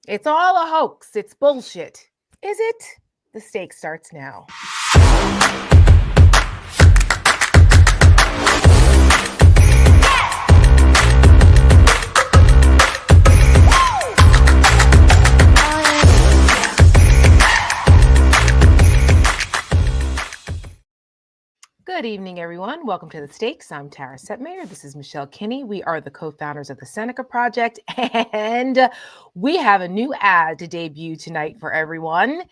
It's all a hoax. It's bullshit. Is it? The stake starts now. Good evening, everyone. Welcome to The Stakes. I'm Tara Setmayer. This is Michelle Kinney. We are the co-founders of the Seneca Project, and we have a new ad to debut tonight for everyone.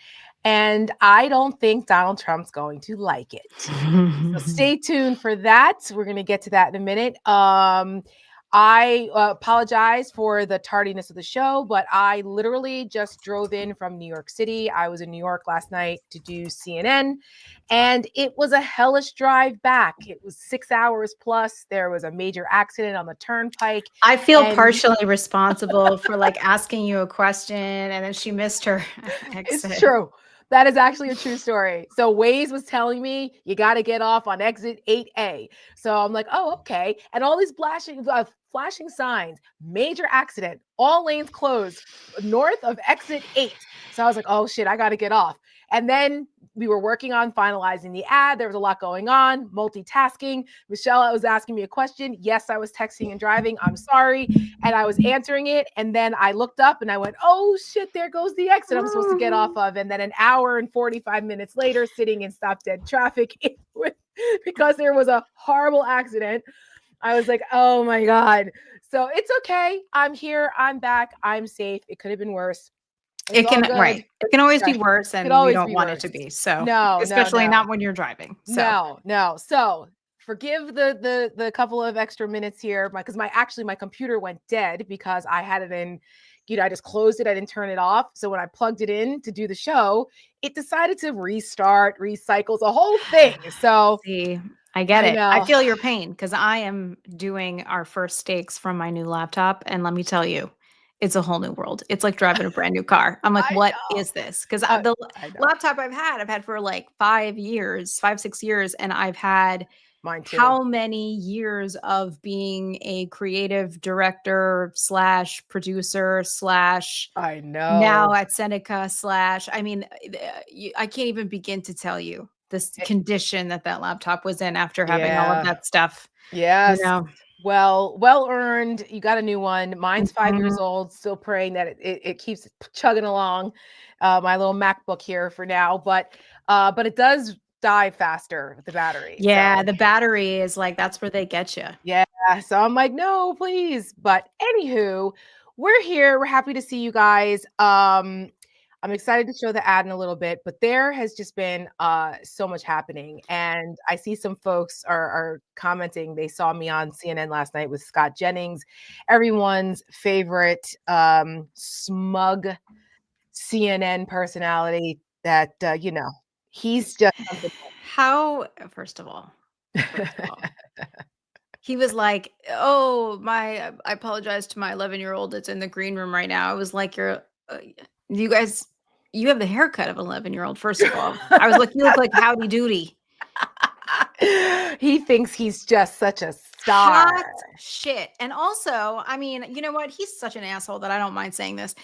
And I don't think Donald Trump's going to like it. So stay tuned for that. We're going to get to that in a minute. I apologize for the tardiness of the show, but I literally just drove in from New York City. I was in New York last night to do CNN, and it was a hellish drive back. It was 6 hours plus. There was a major accident on the turnpike. I feel partially responsible for asking you a question, and then she missed her exit. It's true. That is actually a true story. So Waze was telling me you got to get off on exit 8A. So I'm like, oh, okay. And all these flashing signs, major accident, all lanes closed north of exit 8. So I was like, oh shit, I got to get off. And then we were working on finalizing the ad. There was a lot going on, multitasking. Michelle was asking me a question. Yes, I was texting and driving. I'm sorry. And I was answering it. And then I looked up and I went, oh shit, there goes the exit I'm supposed to get off of. And then an hour and 45 minutes later, sitting in stop dead traffic because there was a horrible accident. I was like, oh my God. So it's okay. I'm here. I'm back. I'm safe. It could have been worse. It can always be worse, and we don't want it to be. So especially not when you're driving. So. No. So forgive the couple of extra minutes here, because my computer went dead because I had it in. I just closed it. I didn't turn it off. So when I plugged it in to do the show, it decided to restart, recycles, a whole thing. So see, I get it. I feel your pain because I am doing our first stakes from my new laptop, and let me tell you, it's a whole new world. It's like driving a brand new car. I'm like, what is this? Because the laptop I've had for 5 years, 6 years, and I've had mine too. How many years of being a creative director / producer / I know now at Seneca / I mean, I can't even begin to tell you this condition that laptop was in after having all of that stuff. Yes. Well earned. You got a new one. Mine's 5 years old. Still praying that it keeps chugging along. My little MacBook here for now, but it does die faster with the battery. Yeah, the battery is that's where they get you. Yeah. So I'm like, no, please. But anywho, we're here. We're happy to see you guys. I'm excited to show the ad in a little bit, but there has just been so much happening. And I see some folks are commenting. They saw me on CNN last night with Scott Jennings, everyone's favorite smug CNN personality that, he's just something. First of all, he was like, oh, I apologize to my 11-year-old that's in the green room right now. I was like, you guys, you have the haircut of an 11-year-old, first of all. I was like, you look like Howdy Doody. He thinks he's just such a star. Hot shit. And also, I mean, you know what? He's such an asshole that I don't mind saying this.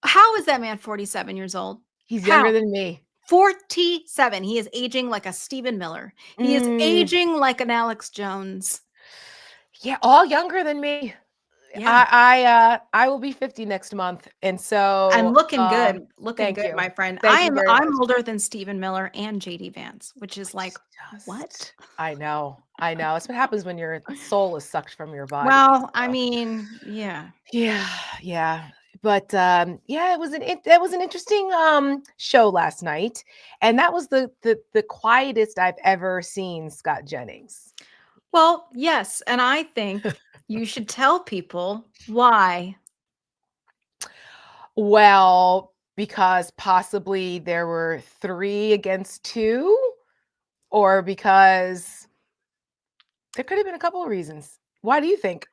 How is that man 47 years old? He's younger than me. 47. He is aging like a Stephen Miller. He is aging like an Alex Jones. Yeah, all younger than me. Yeah. I will be 50 next month, and so I'm looking good. Looking good, my friend. I'm older than Stephen Miller and JD Vance, which is what? I know. It's what happens when your soul is sucked from your body. Well, I mean, yeah. But it was an interesting show last night, and that was the quietest I've ever seen Scott Jennings. Well, yes, and I think you should tell people why. Well, because possibly there were 3 against 2, or because there could have been a couple of reasons. Why do you think?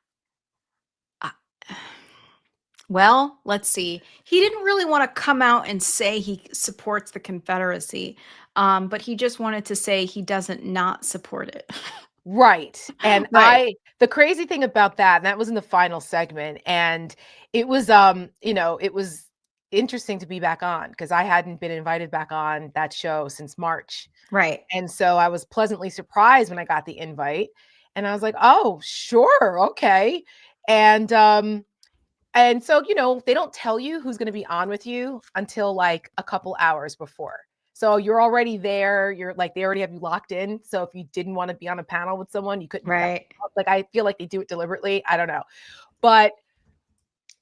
Well, let's see. He didn't really want to come out and say he supports the Confederacy, but he just wanted to say he doesn't not support it. Right. And Right. the crazy thing about that, and that was in the final segment, and it was, it was interesting to be back on because I hadn't been invited back on that show since March. Right. And so I was pleasantly surprised when I got the invite, and I was like, "Oh, sure, okay." And so, they don't tell you who's going to be on with you until like a couple hours before. So you're already there. You're like, they already have you locked in. So if you didn't want to be on a panel with someone, you couldn't. Right. Like, I feel like they do it deliberately. I don't know. But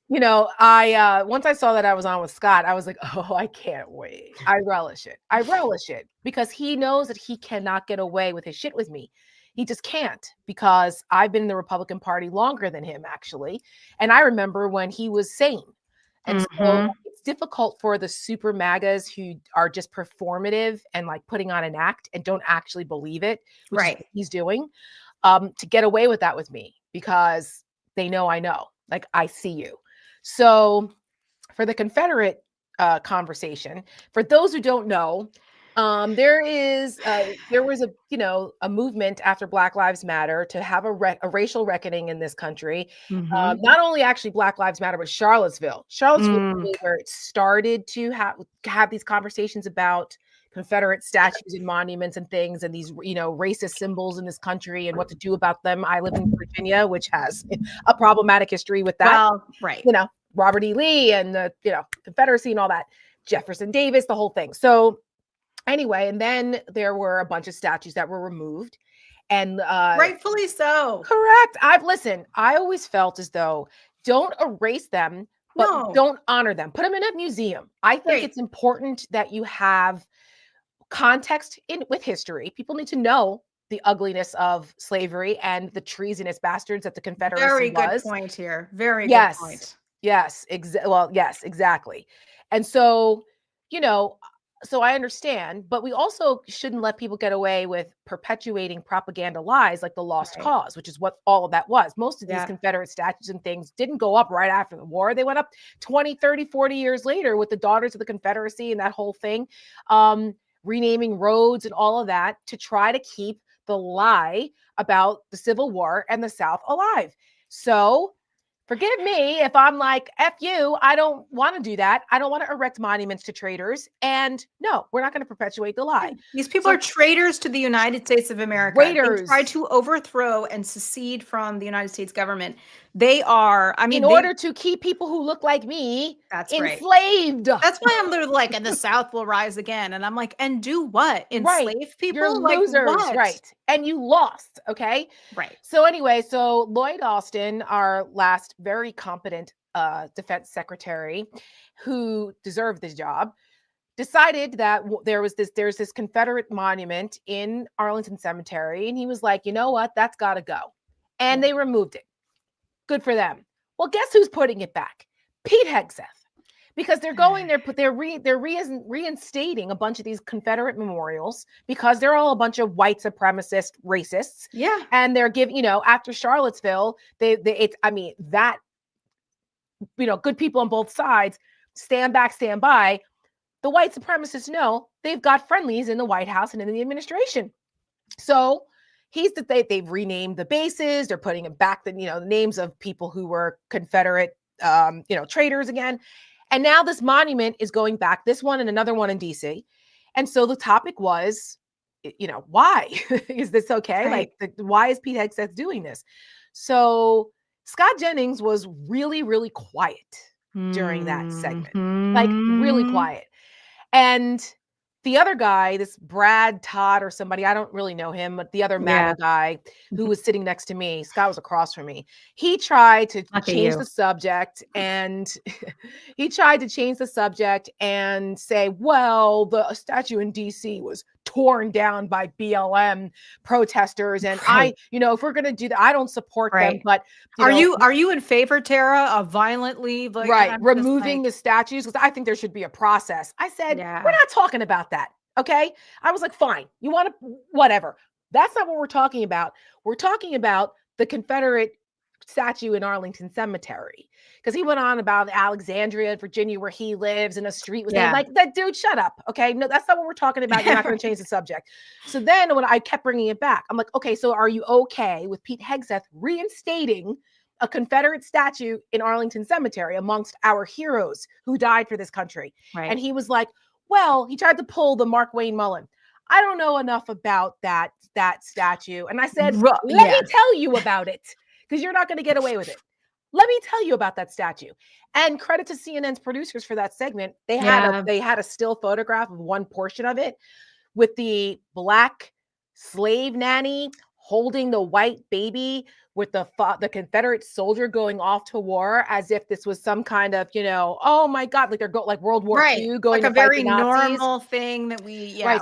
once I saw that I was on with Scott, I was like, oh, I can't wait. I relish it. I relish it because he knows that he cannot get away with his shit with me. He just can't because I've been in the Republican Party longer than him, actually. And I remember when he was sane. And so it's difficult for the super MAGAs who are just performative and like putting on an act and don't actually believe it, which is what he's doing, to get away with that with me because they know I know. Like, I see you. So for the Confederate conversation, for those who don't know, there was a movement after Black Lives Matter to have a racial reckoning in this country. Not only actually Black Lives Matter, but Charlottesville. Charlottesville is really where it started to have these conversations about Confederate statues and monuments and things, and these racist symbols in this country and what to do about them. I live in Virginia, which has a problematic history with that. Well, right. Robert E. Lee and the Confederacy and all that, Jefferson Davis, the whole thing. So anyway, and then there were a bunch of statues that were removed, and rightfully so. Correct. I always felt as though don't erase them, but don't honor them. Put them in a museum. I think it's important that you have context with history. People need to know the ugliness of slavery and the treasonous bastards that the Confederacy was. Very good point here. Very good point. Yes, exactly. And so, so I understand, but we also shouldn't let people get away with perpetuating propaganda lies like the lost cause, which is what all of that was. Most of these Confederate statues and things didn't go up right after the war. They went up 20, 30, 40 years later with the Daughters of the Confederacy and that whole thing, renaming roads and all of that to try to keep the lie about the Civil War and the South alive. So forgive me if I'm like, F you, I don't want to do that. I don't want to erect monuments to traitors. And no, we're not going to perpetuate the lie. These people are traitors to the United States of America. Traitors. They try to overthrow and secede from the United States government. They are, in order to keep people who look like me enslaved. Right. That's why I'm literally like, and the South will rise again. And I'm like, and do what? Enslave people? You're losers, right. And you lost, okay? Right. So anyway, so Lloyd Austin, our last very competent defense secretary who deserved this job, decided that there's this Confederate monument in Arlington Cemetery. And he was like, you know what? That's got to go. And they removed it. Good for them. Well, guess who's putting it back? Pete Hegseth. Because they're going there, they're reinstating a bunch of these Confederate memorials because they're all a bunch of white supremacist racists. Yeah. And they're giving, after Charlottesville, good people on both sides, stand back, stand by. The white supremacists know they've got friendlies in the White House and in the administration. So they've renamed the bases. They're putting it back the names of people who were Confederate, traitors again. And now this monument is going back, this one and another one in DC. And so the topic was, why is this okay? Right. Like, why is Pete Hegseth doing this? So Scott Jennings was really, really quiet during that segment, like really quiet. And the other guy, this Brad Todd or somebody, I don't really know him, but the other MAGA guy who was sitting next to me, Scott was across from me. He tried to change the subject and say, well, the statue in DC was torn down by BLM protesters. And if we're going to do that, I don't support them. But are you in favor, Tara, of violently removing the statues? Because I think there should be a process. I said, we're not talking about that. Okay. I was like, fine. You want to, whatever. That's not what we're talking about. We're talking about the Confederate statue in Arlington Cemetery, because he went on about Alexandria, Virginia, where he lives, and a street was named. Like, that dude, shut up. Okay. No, that's not what we're talking about. You're not going to change the subject. So then when I kept bringing it back, I'm like, okay, so are you okay with Pete Hegseth reinstating a Confederate statue in Arlington Cemetery amongst our heroes who died for this country? Right. And he was like, well, he tried to pull the Mark Wayne Mullen. I don't know enough about that statue. And I said, let me tell you about it, because you're not going to get away with it. Let me tell you about that statue. And credit to CNN's producers for that segment. They had a still photograph of one portion of it with the black slave nanny holding the white baby with the Confederate soldier going off to war, as if this was some kind of, oh my God, like they're like World War II, going like a very normal thing that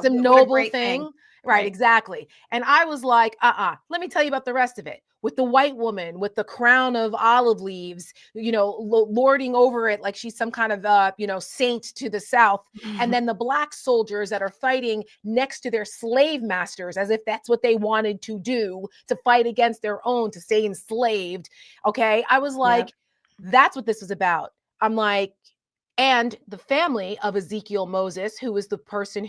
some noble thing. Right, exactly. And I was like, let me tell you about the rest of it. With the white woman with the crown of olive leaves, lording over it like she's some kind of, saint to the South. And then the black soldiers that are fighting next to their slave masters, as if that's what they wanted to do, to fight against their own, to stay enslaved. Okay. I was like, that's what this was about. I'm like, and the family of Ezekiel Moses, who was the person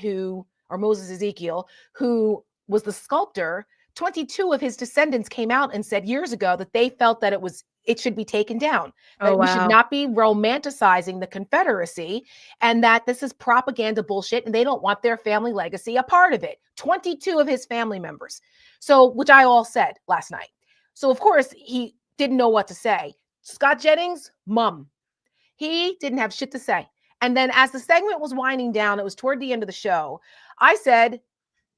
or Moses Ezekiel, who was the sculptor, 22 of his descendants came out and said years ago that they felt that it should be taken down, that we should not be romanticizing the Confederacy, and that this is propaganda bullshit, and they don't want their family legacy a part of it. 22 of his family members. So, which I all said last night. So, of course, he didn't know what to say. Scott Jennings, mum. He didn't have shit to say. And then as the segment was winding down, it was toward the end of the show, I said,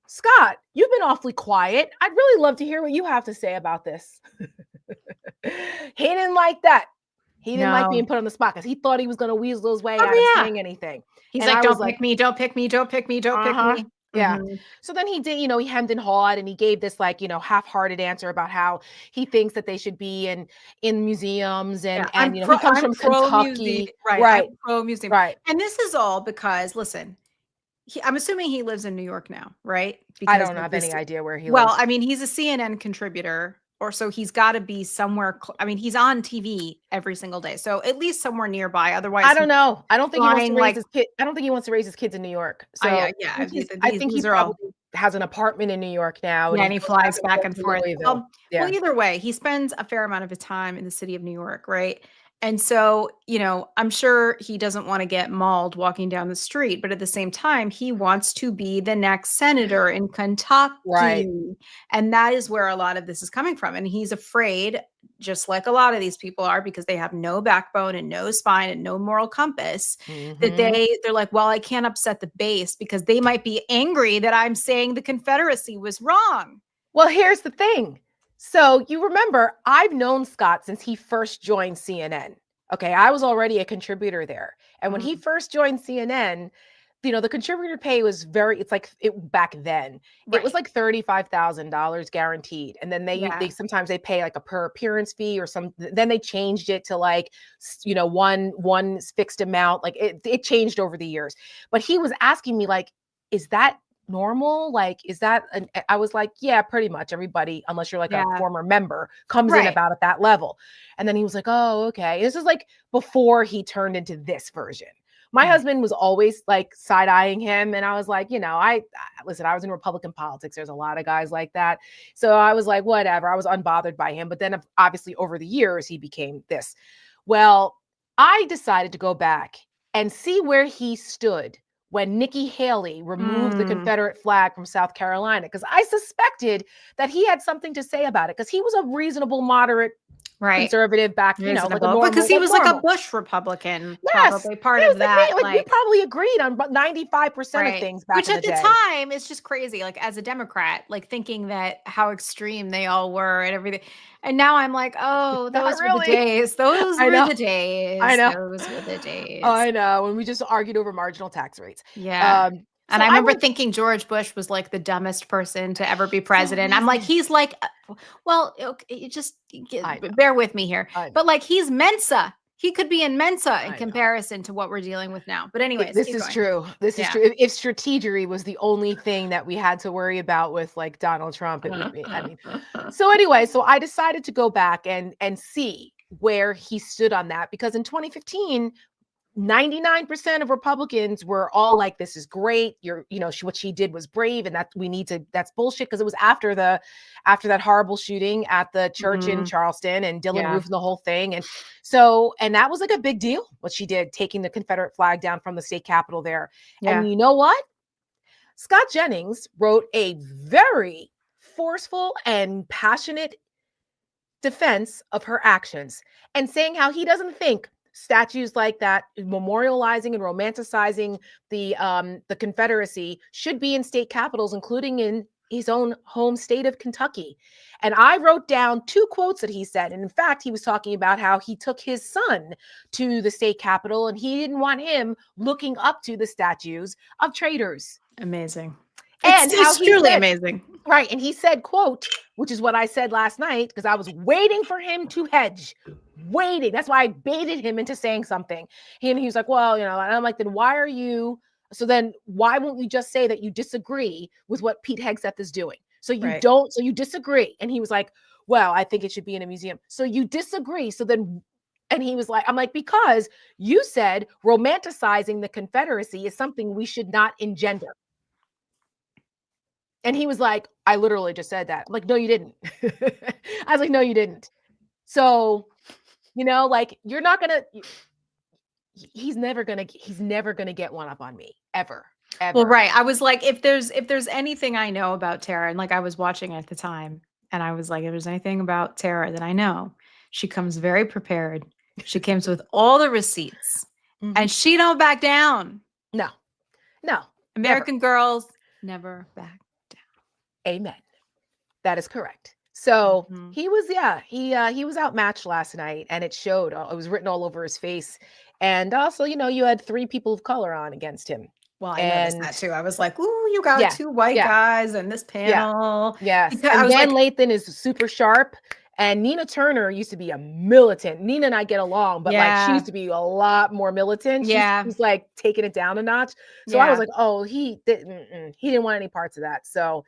Scott, you've been awfully quiet. I'd really love to hear what you have to say about this. He didn't like that. He didn't like being put on the spot, because he thought he was going to weasel his way out of saying anything. He's like, don't pick me, don't pick me, don't pick me, don't pick me. Yeah. So then he did, he hemmed and hawed, and he gave this half-hearted answer about how he thinks that they should be in museums, and he comes from Kentucky. Right. I'm pro-museum. Right. And this is all because, listen, I'm assuming he lives in New York now, right? Because I don't have any idea where he lives. Well, I mean, he's a CNN contributor, or so he's got to be somewhere. I mean, he's on TV every single day, so at least somewhere nearby. Otherwise, I don't know. I don't think he wants to raise his kid. I don't think he wants to raise his kids in New York. So I think he probably has an apartment in New York now. And he flies back and forth. Well, either way, he spends a fair amount of his time in the city of New York, right? And so, I'm sure he doesn't want to get mauled walking down the street, but at the same time, he wants to be the next senator in Kentucky. Right. And that is where a lot of this is coming from. And he's afraid, just like a lot of these people are, because they have no backbone and no spine and no moral compass, that they're like, well, I can't upset the base because they might be angry that I'm saying the Confederacy was wrong. Well, here's the thing. So you remember, I've known Scott since he first joined CNN. Okay, I was already a contributor there. And when he first joined CNN, the contributor pay was back then. It was like $35,000 guaranteed. And then they sometimes they pay like a per appearance fee or then they changed it to like, one fixed amount. Like it changed over the years. But he was asking me like, is that normal? Like, is that I was like, yeah, pretty much everybody, unless you're like a former member, comes in about at that level. And then he was like, oh, okay. This is like before he turned into this version. My husband was always like side-eyeing him. And I was like, I was in Republican politics. There's a lot of guys like that. So I was like, whatever. I was unbothered by him. But then obviously over the years, he became this. Well, I decided to go back and see where he stood when Nikki Haley removed the Confederate flag from South Carolina, because I suspected that he had something to say about it, because he was a reasonable, moderate, conservative back, because he was like a Bush Republican, probably part of that. We probably agreed on 95% of things back in the day. Which at the time, it's just crazy. Like as a Democrat, like thinking that how extreme they all were and everything. And now I'm like, oh, those were the days. Those were the days. I know. Those were the days. Oh, I know. When we just argued over marginal tax rates. Yeah. And I remember thinking George Bush was like the dumbest person to ever be president. I'm like, he's like, well, okay, just bear with me here. But like, he's Mensa. He could be in Mensa in comparison to what we're dealing with now. But anyways, this is true. This is true. If strategery was the only thing that we had to worry about with like Donald Trump, it would be, I mean, so anyway, so I decided to go back and see where he stood on that, because in 2015, 99% of Republicans were all like, this is great. What she did was brave, and that's bullshit, because it was after that horrible shooting at the church in Charleston and Dylann Roof and the whole thing. And so, and that was like a big deal, what she did, taking the Confederate flag down from the state capitol there. Yeah. And you know what? Scott Jennings wrote a very forceful and passionate defense of her actions, and saying how he doesn't think statues like that, memorializing and romanticizing the Confederacy, should be in state capitals, including in his own home state of Kentucky. And I wrote down 2 quotes that he said. And in fact, he was talking about how he took his son to the state capitol, and he didn't want him looking up to the statues of traitors. Amazing. And it's truly amazing. Right. And he said, quote, which is what I said last night, because I was waiting for him to hedge. Waiting. That's why I baited him into saying something. He was like, well, and I'm like, then why won't you just say that you disagree with what Pete Hegseth is doing? So you disagree. And he was like, well, I think it should be in a museum. So you disagree. So then, and he was like, I'm like, because you said romanticizing the Confederacy is something we should not engender. And he was like, I literally just said that. I'm like, no, you didn't. I was like, no, you didn't. So, like, you're not going to, he's never going to get one up on me, ever. Well, right. I was like, if there's anything I know about Tara, and like I was watching at the time, and I was like, if there's anything about Tara that I know, she comes very prepared. She comes with all the receipts, and she don't back down. No. American girls never back down. Amen. That is correct. So he was outmatched last night, and it showed. It was written all over his face. And also, you had 3 people of color on against him. Well, I noticed that too. I was like, ooh, you got 2 white guys in this panel. Yeah. Yes. And Van Lathan is super sharp. And Nina Turner used to be a militant. Nina and I get along, but like she used to be a lot more militant. She's like taking it down a notch. So I was like, oh, he didn't want any parts of that. So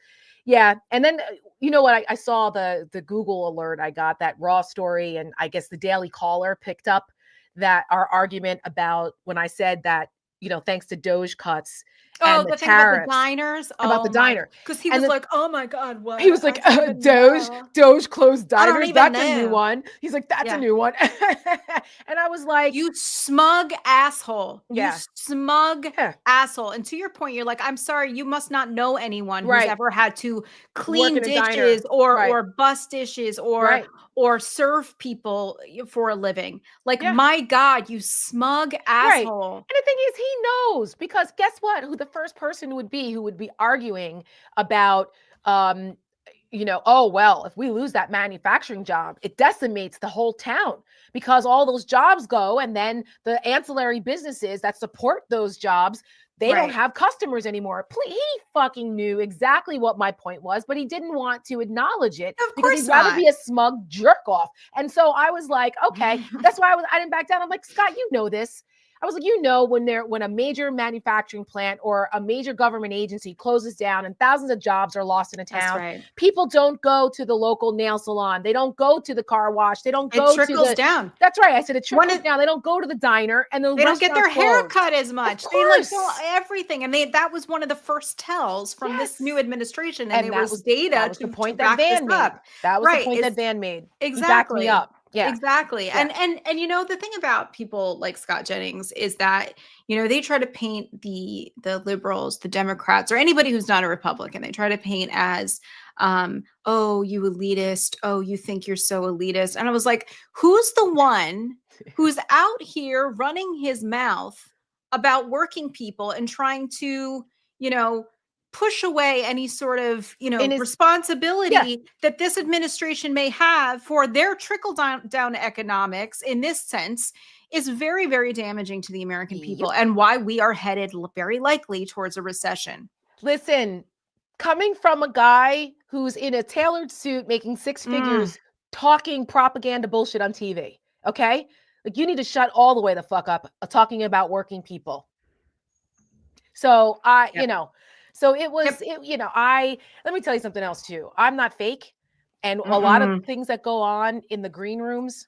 yeah. And then, you know what? I saw the Google alert I got, that Raw story. And I guess the Daily Caller picked up that our argument about when I said that, thanks to Doge cuts and the tariffs. About the diners? About the diner. Because he was like, oh my God, what? He was like, Doge closed diners. That's a new one. He's like, that's a new one. And I was like, you smug asshole. You smug asshole. And to your point, you're like, I'm sorry, you must not know anyone who's ever had to clean dishes or bust dishes or serve people for a living. Like, my God, you smug asshole. And the thing is, he knows, because guess what? Who the first person would be arguing about, oh, well, if we lose that manufacturing job, it decimates the whole town, because all those jobs go, and then the ancillary businesses that support those jobs, they don't have customers anymore. He fucking knew exactly what my point was, but he didn't want to acknowledge it, because he'd rather be a smug jerk off. And so I was like, okay, that's why I didn't back down. I'm like, Scott, you know this. I was like, when a major manufacturing plant or a major government agency closes down and thousands of jobs are lost in a town, people don't go to the local nail salon. They don't go to the car wash. They don't go to the... It trickles down. That's right. I said it trickles down. They don't go to the diner, and they don't get their hair cut as much. They like everything. And that was one of the first tells from this new administration. And there was data to point that Van made. That was the point that Van made. Exactly. He backed me up. Yeah, exactly. Yeah. And the thing about people like Scott Jennings is that, they try to paint the liberals, the Democrats, or anybody who's not a Republican. They try to paint as, oh, you elitist. Oh, you think you're so elitist. And I was like, who's the one who's out here running his mouth about working people and trying to, push away any sort of, responsibility that this administration may have for their trickle down economics in this sense is very, very damaging to the American people, and why we are headed very likely towards a recession. Listen, coming from a guy who's in a tailored suit, making 6 figures, talking propaganda bullshit on TV. Okay. Like, you need to shut all the way the fuck up talking about working people. So so it was, let me tell you something else too. I'm not fake. And a lot of things that go on in the green rooms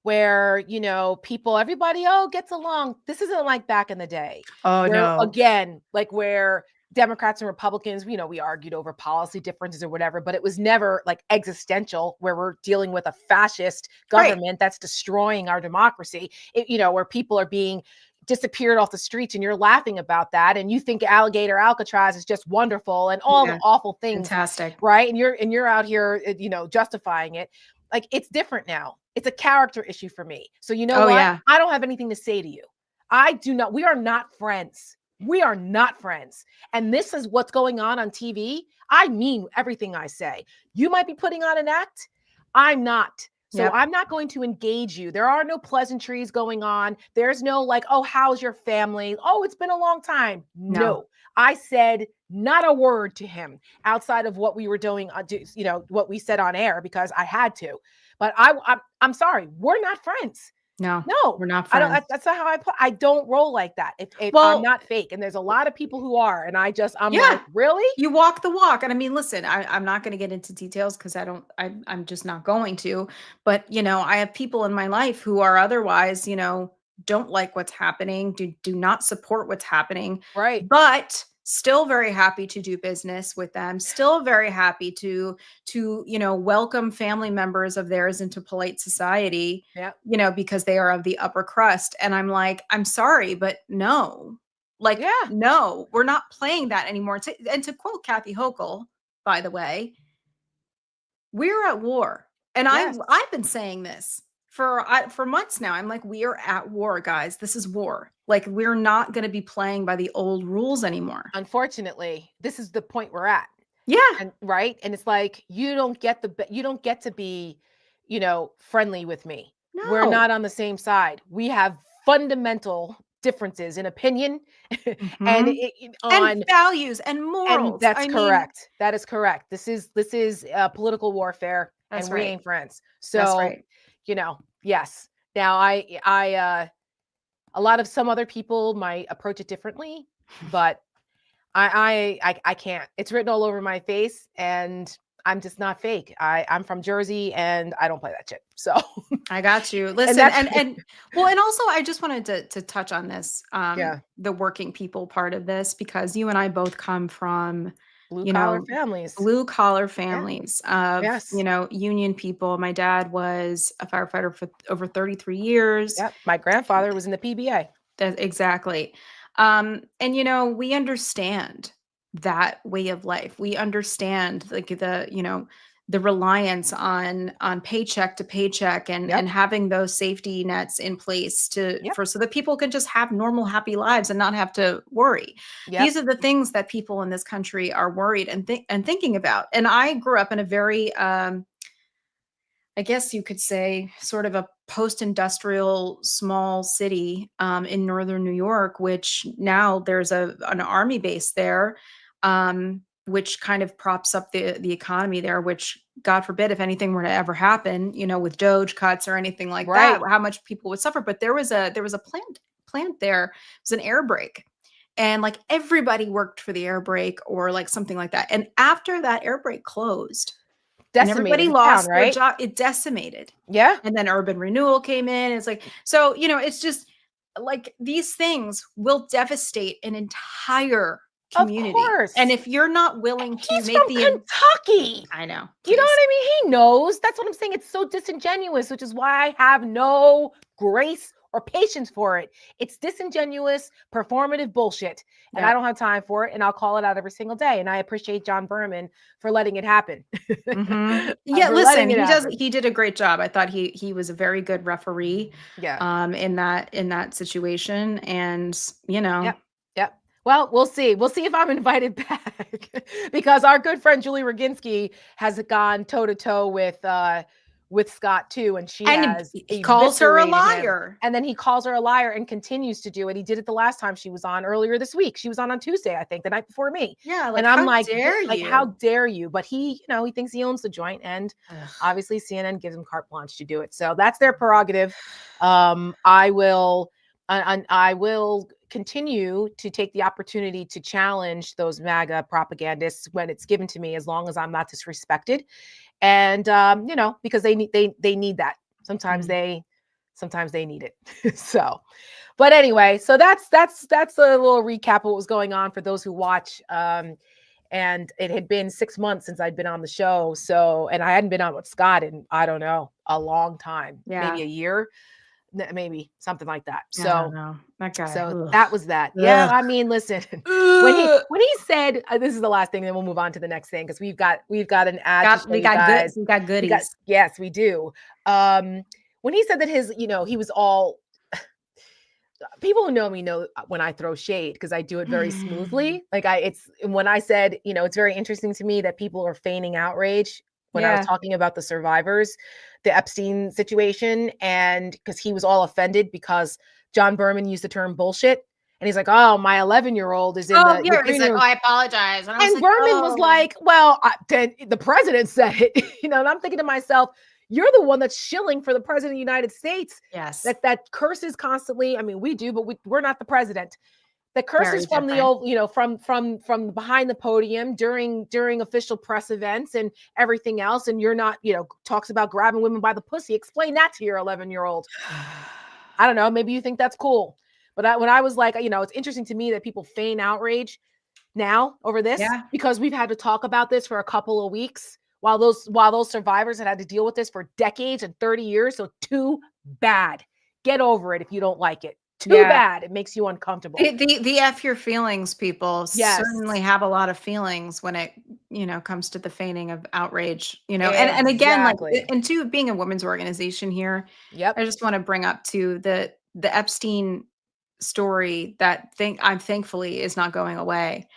where, everybody, gets along. This isn't like back in the day. Oh, Where, no. again, like where Democrats and Republicans, we argued over policy differences or whatever, but it was never like existential where we're dealing with a fascist government that's destroying our democracy, where people are being disappeared off the streets and you're laughing about that. And you think alligator Alcatraz is just wonderful and all the awful things. Fantastic. Right. And you're out here, justifying it. Like, it's different now. It's a character issue for me. So what? Yeah. I don't have anything to say to you. We are not friends. We are not friends. And this is what's going on TV. I mean everything I say. You might be putting on an act. I'm not. So I'm not going to engage you. There are no pleasantries going on. There's no like, oh, how's your family? Oh, it's been a long time. No. I said not a word to him outside of what we were doing, what we said on air, because I had to. But I'm sorry, we're not friends. No, we're not friends. That's not how I don't roll like that. If I'm not fake, and there's a lot of people who are, and I'm like, really? You walk the walk. And I mean, listen, I'm not going to get into details because I'm just not going to. But I have people in my life who are otherwise, don't like what's happening, do not support what's happening, right? But still very happy to do business with them, still very happy to welcome family members of theirs into polite society, because they are of the upper crust. And I'm like, I'm sorry, but no, no, we're not playing that anymore. And to quote Kathy Hochul, by the way, we're at war. And I've been saying this for months now. I'm like, we are at war, guys. This is war. Like, we're not going to be playing by the old rules anymore. Unfortunately, this is the point we're at. Yeah. And right. And it's like, you don't get to be, friendly with me. No. We're not on the same side. We have fundamental differences in opinion and values and morals. And that's correct. That is correct. This is political warfare, and we ain't friends. So, that's right. Yes. Now a lot of some other people might approach it differently, but I can't. It's written all over my face, and I'm just not fake. I'm from Jersey, and I don't play that shit. So I got you. Listen, and also I just wanted to touch on this, the working people part of this, because you and I both come from blue collar families of, union people. My dad was a firefighter for over 33 years. Yep. My grandfather was in the PBA. Exactly. And, we understand that way of life. We understand like the reliance on paycheck to paycheck and having those safety nets in place so that people can just have normal, happy lives and not have to worry. These are the things that people in this country are worried and thinking about. And I grew up in a very, I guess you could say, sort of a post-industrial small city in northern New York, which now there's an army base there, which kind of props up the economy there, which, God forbid, if anything were to ever happen, with Doge cuts or anything like that, how much people would suffer. But there was a plant there. It was an air brake. And like everybody worked for the air brake or like something like that. And after that air brake closed, and everybody lost their job. It decimated. Yeah. And then urban renewal came in. It's like, so, it's just like these things will devastate an entire community. Of course. And if you're not willing to make from Kentucky. I know. You know what I mean? He knows. That's what I'm saying. It's so disingenuous, which is why I have no grace or patience for it. It's disingenuous, performative bullshit. And I don't have time for it. And I'll call it out every single day. And I appreciate John Berman for letting it happen. Yeah, listen, he did a great job. I thought he was a very good referee in that situation. And Yep. Well, we'll see. We'll see if I'm invited back because our good friend Julie Roginski has gone toe to toe with with Scott too, and she and has he calls her a eviscerated him. liar. And then he calls her a liar and continues to do it. He did it the last time she was on earlier this week. She was on Tuesday, I think, the night before me. Yeah, like, and I'm how like, dare you? like, how dare you? But he, you know, he thinks he owns the joint, and obviously CNN gives him carte blanche to do it. So that's their prerogative. I will continue to take the opportunity to challenge those MAGA propagandists when it's given to me, as long as I'm not disrespected. And you know, because they need that. Sometimes they need it. So, but anyway, so that's a little recap of what was going on for those who watch. And it had been 6 months since I'd been on the show. So, and I hadn't been on with Scott in, I don't know, a long time, maybe a year, maybe something like that. So, I don't know. That guy. So that was that. Yeah, I mean, listen, when he said, this is the last thing, then we'll move on to the next thing, because we've got an ad. We got goodies. Yes, we do. When he said that his, you know, he was all. People who know me know when I throw shade, because I do it very smoothly. Like it's when I said, you know, it's very interesting to me that people are feigning outrage when I was talking about the survivors, the Epstein situation, and because he was all offended because John Berman used the term bullshit. And he's like, oh, my 11-year-old is in the he's like, oh, I apologize. And Berman was like, well, the president said it, you know, and I'm thinking to myself, you're the one that's shilling for the president of the United States. Yes. That curses constantly. I mean, we do, but we're not the president. The curses from the old, you know, from behind the podium during official press events and everything else. And you're not, you know, talks about grabbing women by the pussy. Explain that to your 11-year-old. I don't know. Maybe you think that's cool. But when I was like, you know, it's interesting to me that people feign outrage now over this, because we've had to talk about this for a couple of weeks while those survivors had to deal with this for decades and 30 years. So too bad. Get over it if you don't like it. Too bad. It makes you uncomfortable. The F your feelings people certainly have a lot of feelings when it, you know, comes to the feigning of outrage, you know, and again, like, and to being a women's organization here, I just want to bring up to the Epstein story that I'm thankfully is not going away.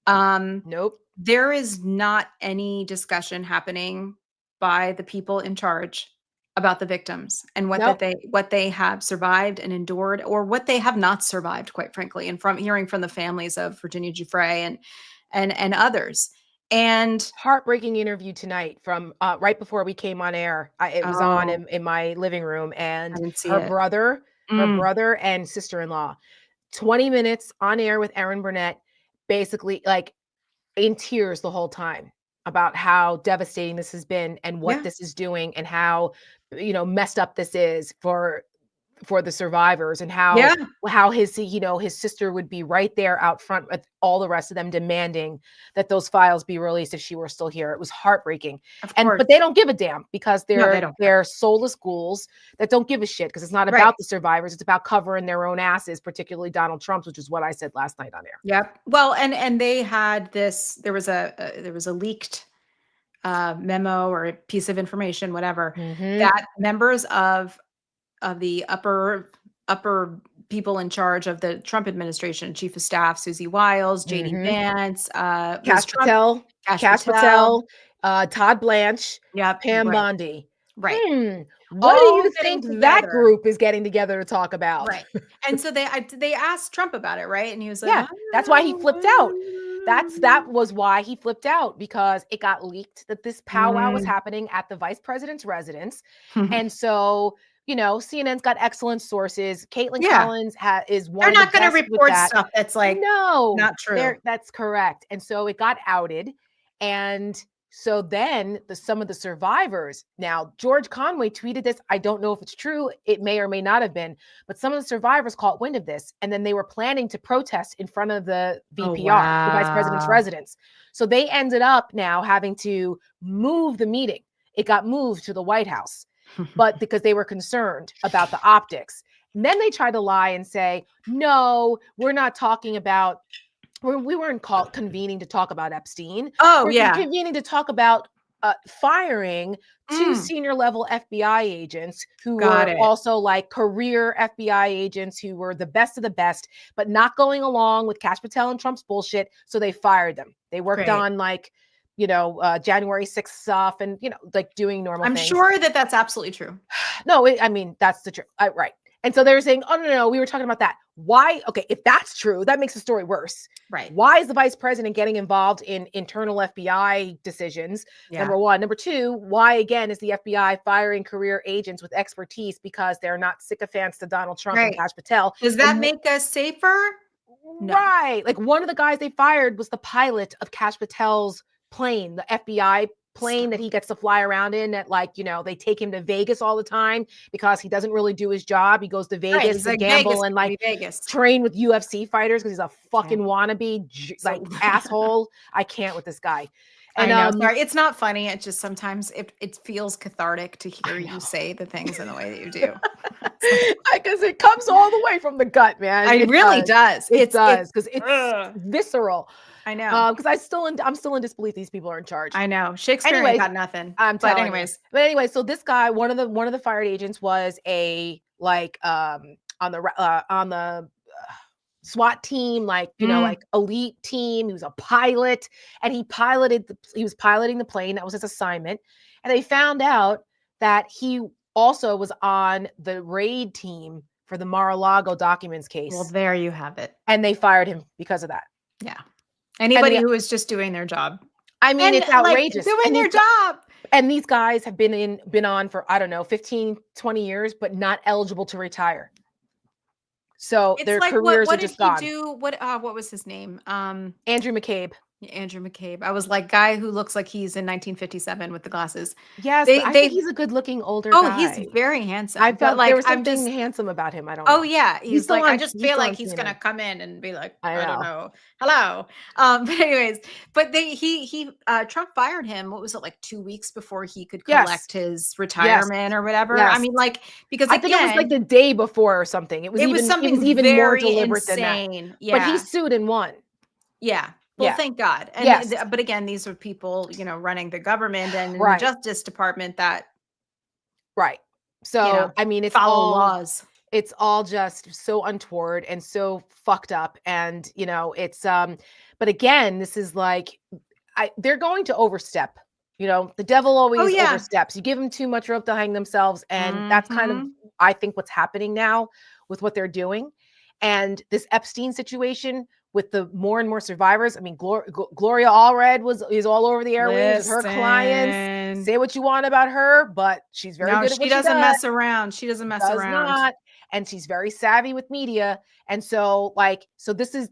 Nope. There is not any discussion happening by the people in charge about the victims and what they have survived and endured, or what they have not survived, quite frankly, and from hearing from the families of Virginia Giuffre and others. And heartbreaking interview tonight from right before we came on air. It was on in my living room, and her brother and sister-in-law, 20 minutes on air with Erin Burnett, basically like in tears the whole time about how devastating this has been and what this is doing, and how, you know, messed up this is for the survivors, and how his, you know, his sister would be right there out front with all the rest of them demanding that those files be released if she were still here. It was heartbreaking. But they don't give a damn, because they're soulless ghouls that don't give a shit, because it's not about the survivors. It's about covering their own asses, particularly Donald Trump's, which is what I said last night on air. Yep. Well, and they had this, there was a leaked memo or a piece of information, whatever, that members of the upper people in charge of the Trump administration, Chief of Staff Susie Wiles, JD Vance, Kash Patel, Todd Blanche, Pam Bondi. Right. What do you think that group is getting together to talk about? Right. And so they asked Trump about it, right? And he was like, yeah, that's why he flipped out. That was why he flipped out, because it got leaked that this powwow was happening at the vice president's residence. And so, you know, CNN's got excellent sources. Caitlin Collins is one. They're not going to report stuff that's like not true. That's correct. And so it got outed. And so then some of the survivors, now George Conway tweeted this. I don't know if it's true. It may or may not have been, but some of the survivors caught wind of this, and then they were planning to protest in front of the VPR, the vice president's residence. So they ended up now having to move the meeting. It got moved to the White House, but because they were concerned about the optics. And then they tried to lie and say, no, we're not talking about, we weren't convening to talk about Epstein. We're convening to talk about firing two senior level FBI agents who were also like career FBI agents who were the best of the best, but not going along with Kash Patel and Trump's bullshit. So they fired them. They worked on like January 6th stuff and, like doing normal I'm things. sure that that's absolutely true. No, I mean, that's the truth. Right. And so they're saying, oh, no, we were talking about that. Why? Okay, if that's true, that makes the story worse. Right. Why is the vice president getting involved in internal FBI decisions? Yeah. Number one. Number two, why again is the FBI firing career agents with expertise because they're not sycophants to Donald Trump and Kash Patel? Does that make us safer? No. Right. Like one of the guys they fired was the pilot of Kash Patel's plane, the FBI plane that he gets to fly around in that, like, they take him to Vegas all the time because he doesn't really do his job. He goes to Vegas to gamble and like train with UFC fighters because he's a fucking wannabe like asshole. I can't with this guy. And I know. Sorry, it's not funny. It just sometimes it feels cathartic to hear you say the things in the way that you do. Because it comes all the way from the gut, man. It really does. It does because it's visceral. I know. Because I'm still in disbelief these people are in charge. I know. Shakespeare ain't got nothing. But anyway, so this guy, one of the fired agents was a like on the SWAT team, like like elite team. He was a pilot, and he was piloting the plane. That was his assignment. And they found out that he also was on the raid team for the Mar-a-Lago documents case. Well, there you have it. And they fired him because of that. Yeah. Anybody who is just doing their job. I mean, it's outrageous. Doing their job. And these guys have been on for, I don't know, 15, 20 years, but not eligible to retire. So their careers are just gone. What did he do? What was his name? Andrew McCabe. Andrew McCabe. I was like, guy who looks like he's in 1957 with the glasses. Yes, I think he's a good-looking older guy. Oh, he's very handsome. I felt like there was something handsome about him. I don't know. Oh yeah, he's like, I just feel like he's gonna come in and be like, I don't know, hello. But anyways, Trump fired him. What was it, like 2 weeks before he could collect his retirement or whatever? Yes. I mean, like, because I think it was like the day before or something. It was even more deliberate than that. Yeah, but he sued and won. Yeah. Well, thank God. And but again, these are people, running the government and the Justice Department that. Right. So, I mean, it's follow laws. It's all just so untoward and so fucked up. And, it's, but again, this is like, they're going to overstep. The devil always oversteps. You give them too much rope to hang themselves. And that's kind of, I think, what's happening now with what they're doing. And this Epstein situation with the more and more survivors. I mean, Gloria Allred is all over the airwaves with her clients. Say what you want about her, but she's very good at what she does. She doesn't mess around. She doesn't mess around. Not. And she's very savvy with media. And so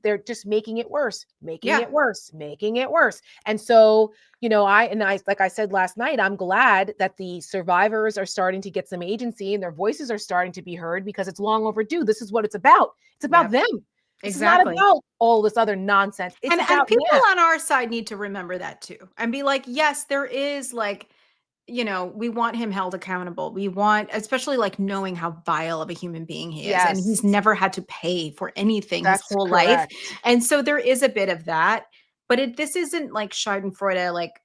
they're just making it worse, making it worse. And so, like I said last night, I'm glad that the survivors are starting to get some agency and their voices are starting to be heard because it's long overdue. This is what it's about. It's about them. Exactly. It's not about all this other nonsense. It's and people on our side need to remember that too. And be like, yes, there is like, we want him held accountable. We want, especially like knowing how vile of a human being he is. And he's never had to pay for anything his whole life. And so there is a bit of that, but this isn't like Schadenfreude, like,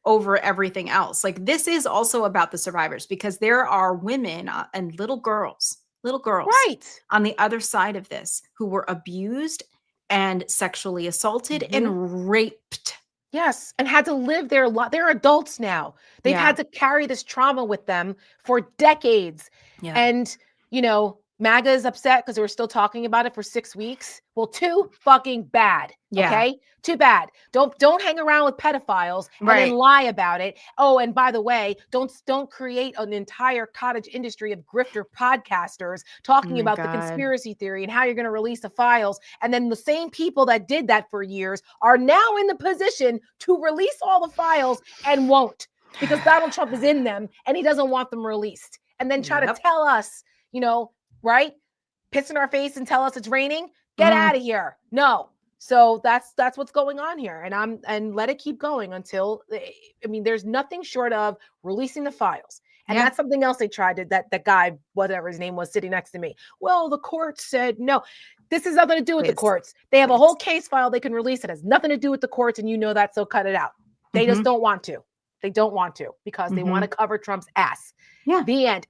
over everything else. Like this is also about the survivors because there are women and little girls on the other side of this who were abused and sexually assaulted and raped. Yes. And had to live their life. They're adults now. They've had to carry this trauma with them for decades. Yeah. And, MAGA is upset because we're still talking about it for 6 weeks. Well, too fucking bad. Yeah. Okay. Too bad. Don't hang around with pedophiles and then lie about it. Oh, and by the way, don't create an entire cottage industry of grifter podcasters talking about the conspiracy theory and how you're going to release the files. And then the same people that did that for years are now in the position to release all the files and won't because Donald Trump is in them and he doesn't want them released. And then try to tell us, piss in our face and tell us it's raining. Get out of here. No. So that's what's going on here. And let it keep going until, there's nothing short of releasing the files. And that's something else they tried to, that guy, whatever his name was, sitting next to me. Well, the court said no. This has nothing to do with the courts. They have a whole case file they can release. It has nothing to do with the courts, and that, so cut it out. They just don't want to. They don't want to because they want to cover Trump's ass. Yeah. The end.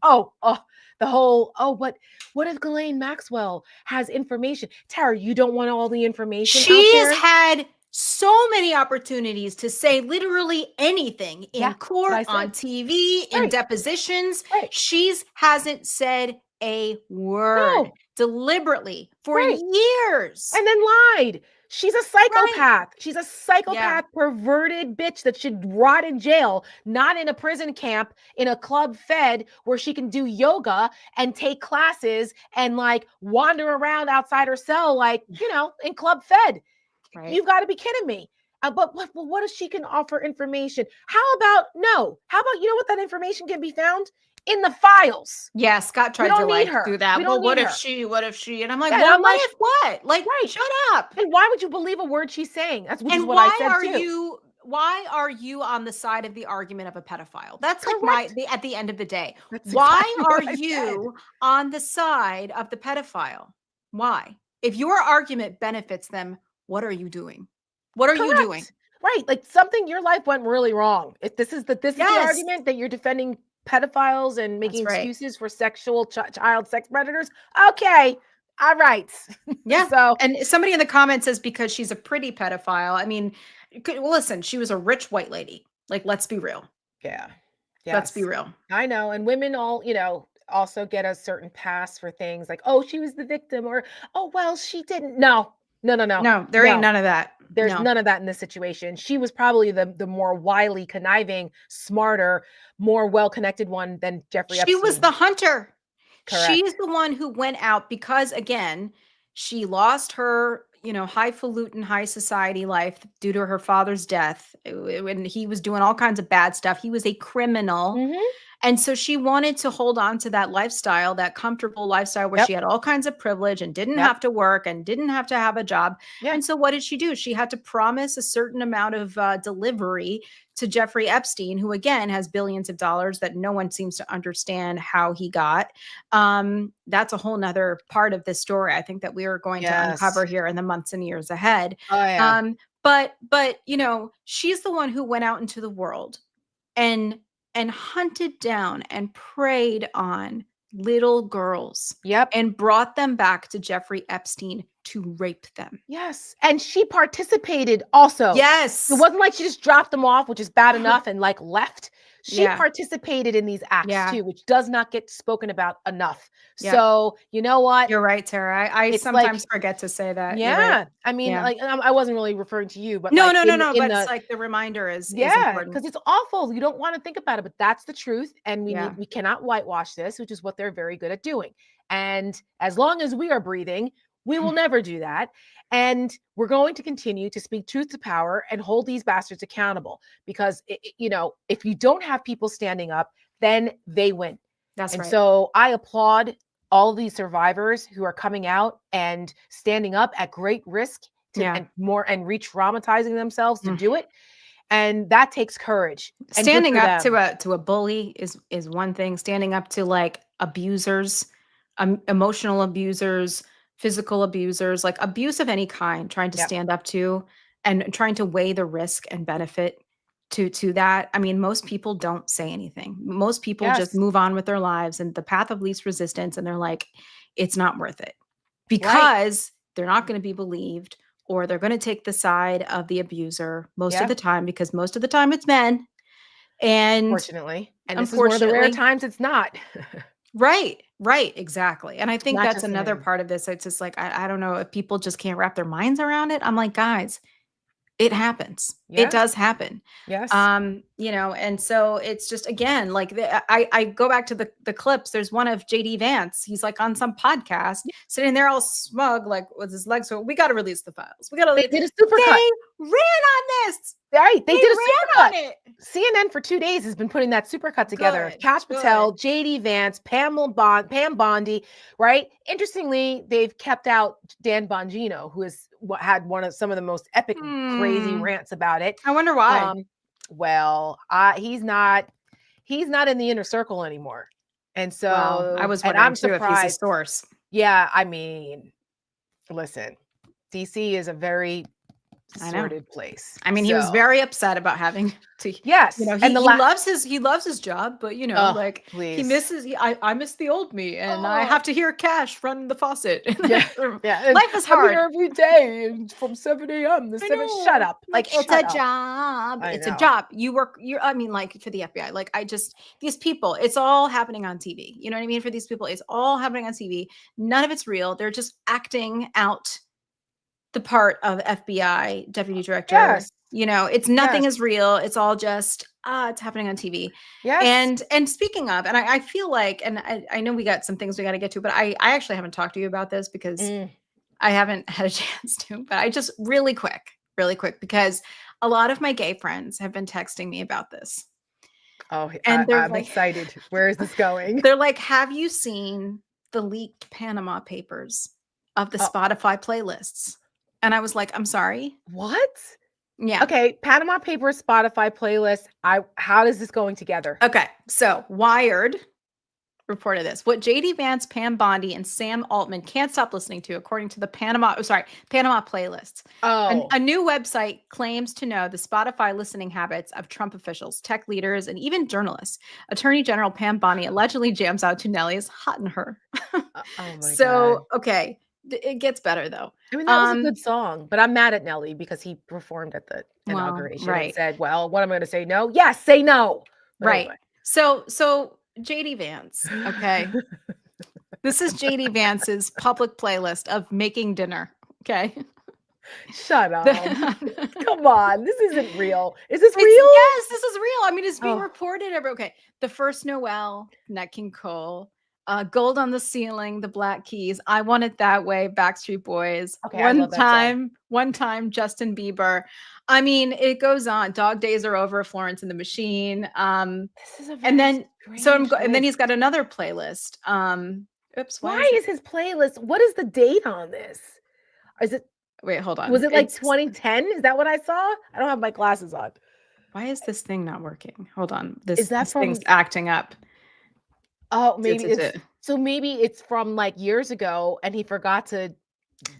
The whole, but what if Ghislaine Maxwell has information? Tara, you don't want all the information She has had so many opportunities to say literally anything in court, on TV, in depositions. She hasn't said a word deliberately for years. And then lied. She's a psychopath. She's a psychopath, perverted bitch that should rot in jail, not in a prison camp, in a club fed where she can do yoga and take classes and like wander around outside her cell, like, you know, in club fed. You've got to be kidding me. But what if she can offer information? How about, you know what that information can be found? In the files. Yeah, Scott tried to like do that. Well, what if she? And I'm like, well, what if what? Like, shut up. And why would you believe a word she's saying? That's what I said too. Why are you on the side of the argument of a pedophile? That's like at the end of the day. Why are you on the side of the pedophile? Why? If your argument benefits them, what are you doing? What are you doing? Right. Like something, your life went really wrong. If this is the argument that you're defending pedophiles and making excuses for sexual child sex predators. Okay. All right. Yeah. So, and somebody in the comments says because she's a pretty pedophile. I mean, listen, she was a rich white lady. Like, let's be real. Yeah. Yes. Let's be real. I know. And women all, you know, also get a certain pass for things like, oh, she was the victim, or, oh, well, she didn't. No, there ain't none of that. There's none of that in this situation. She was probably the more wily, conniving, smarter, more well-connected one than Jeffrey Epstein. She was the hunter. Correct. She's the one who went out because, again, she lost her, you know, highfalutin, high society life due to her father's death. When he was doing all kinds of bad stuff. He was a criminal. Mm-hmm. And so she wanted to hold on to that lifestyle, that comfortable lifestyle where she had all kinds of privilege and didn't have to work and didn't have to have a job. And so what did she do? She had to promise a certain amount of delivery to Jeffrey Epstein, who, again, has billions of dollars that no one seems to understand how he got. That's a whole nother part of this story, I think, that we are going to uncover here in the months and years ahead. Oh, yeah. But, you know, she's the one who went out into the world and hunted down and preyed on little girls. And brought them back to Jeffrey Epstein to rape them. Yes. And she participated also. Yes. It wasn't like she just dropped them off, which is bad enough, and like left. She participated in these acts too, which does not get spoken about enough. So, you know what? You're right, Tara. I sometimes forget to say that. Yeah. Right. I mean, like, I wasn't really referring to you, but no. But it's like the reminder is important. Because it's awful. You don't want to think about it, but that's the truth. And we cannot whitewash this, which is what they're very good at doing. And as long as we are breathing, we will never do that. And we're going to continue to speak truth to power and hold these bastards accountable, because, you know, if you don't have people standing up, then they win. That's right. So I applaud all of these survivors who are coming out and standing up at great risk and re-traumatizing themselves to do it. And that takes courage. Standing up to a bully is one thing. Standing up to like abusers, emotional abusers, physical abusers, like abuse of any kind, trying to stand up to and trying to weigh the risk and benefit to that. I mean, most people don't say anything. Most people just move on with their lives and the path of least resistance. And they're like, it's not worth it, because they're not going to be believed, or they're going to take the side of the abuser most of the time, because most of the time it's men. And unfortunately, and this is one of the rare times it's not. Right, exactly. And I think that's another part of this. It's just like, I don't know if people just can't wrap their minds around it. I'm like, guys, it happens. It does happen. Yes. You know, and so it's just, again, like I go back to the clips. There's one of JD Vance. He's like on some podcast sitting there all smug, like with his legs. So we got to release the files. We got to. They did a supercut. They ran on this. Right. They did a supercut. CNN for 2 days has been putting that supercut together. Kash Patel, JD Vance, Pam Bondi. Right. Interestingly, they've kept out Dan Bongino, who has had some of the most epic, crazy rants about it. I wonder why. Well, he's not in the inner circle anymore. And so I was wondering too if he's a source. Yeah. I mean, listen, DC is a very sordid place. I mean, he was very upset about having to. Yes, you know, and he loves his job, but you know, like please. he misses. I miss the old me, and I have to hear Cash run the faucet. Yeah. Life is hard. I'm here every day from 7 a.m. to 7. Shut up. Like it's a job. It's a job. You work. I mean, like for the FBI. Like these people. It's all happening on TV. You know what I mean? For these people, it's all happening on TV. None of it's real. They're just acting out the part of FBI deputy director. Yes. You know, it's nothing is real. It's all just it's happening on TV. Yes. And speaking of, and I feel like, and I know we got some things we got to get to, but I actually haven't talked to you about this because I haven't had a chance to. But I just really quick, because a lot of my gay friends have been texting me about this. Oh, and I'm excited. Where is this going? They're like, have you seen the leaked Panama Papers of the Spotify playlists? And I was like, I'm sorry. What? Yeah. Okay. Panama Papers, Spotify playlist. How is this going together? Okay. So Wired reported this. What JD Vance, Pam Bondi, and Sam Altman can't stop listening to, according to the Panama playlists. Oh. A new website claims to know the Spotify listening habits of Trump officials, tech leaders, and even journalists. Attorney General Pam Bondi allegedly jams out to Nelly's Hot in Her. Oh my God. Okay. It gets better though. I mean, that was a good song, but I'm mad at Nelly because he performed at the inauguration and said, well, what am I going to say? No? Yes, say no. But anyway. So JD Vance, okay. This is JD Vance's public playlist of making dinner, okay? Shut up. Come on. This isn't real. Is this real? Yes, this is real. I mean, it's being reported okay. The First Noel, Nat King Cole. Gold on the Ceiling, The Black Keys, I Want It That Way, Backstreet Boys. Okay, one time, Justin Bieber. I mean, it goes on. Dog Days Are Over, Florence and the Machine. This is and then he's got another playlist. Oops. Why is his playlist? What is the date on this? Is it? Wait, hold on. Was it like 2010? Is that what I saw? I don't have my glasses on. Why is this thing not working? Hold on. This thing's acting up. Oh, maybe maybe it's from like years ago and he forgot to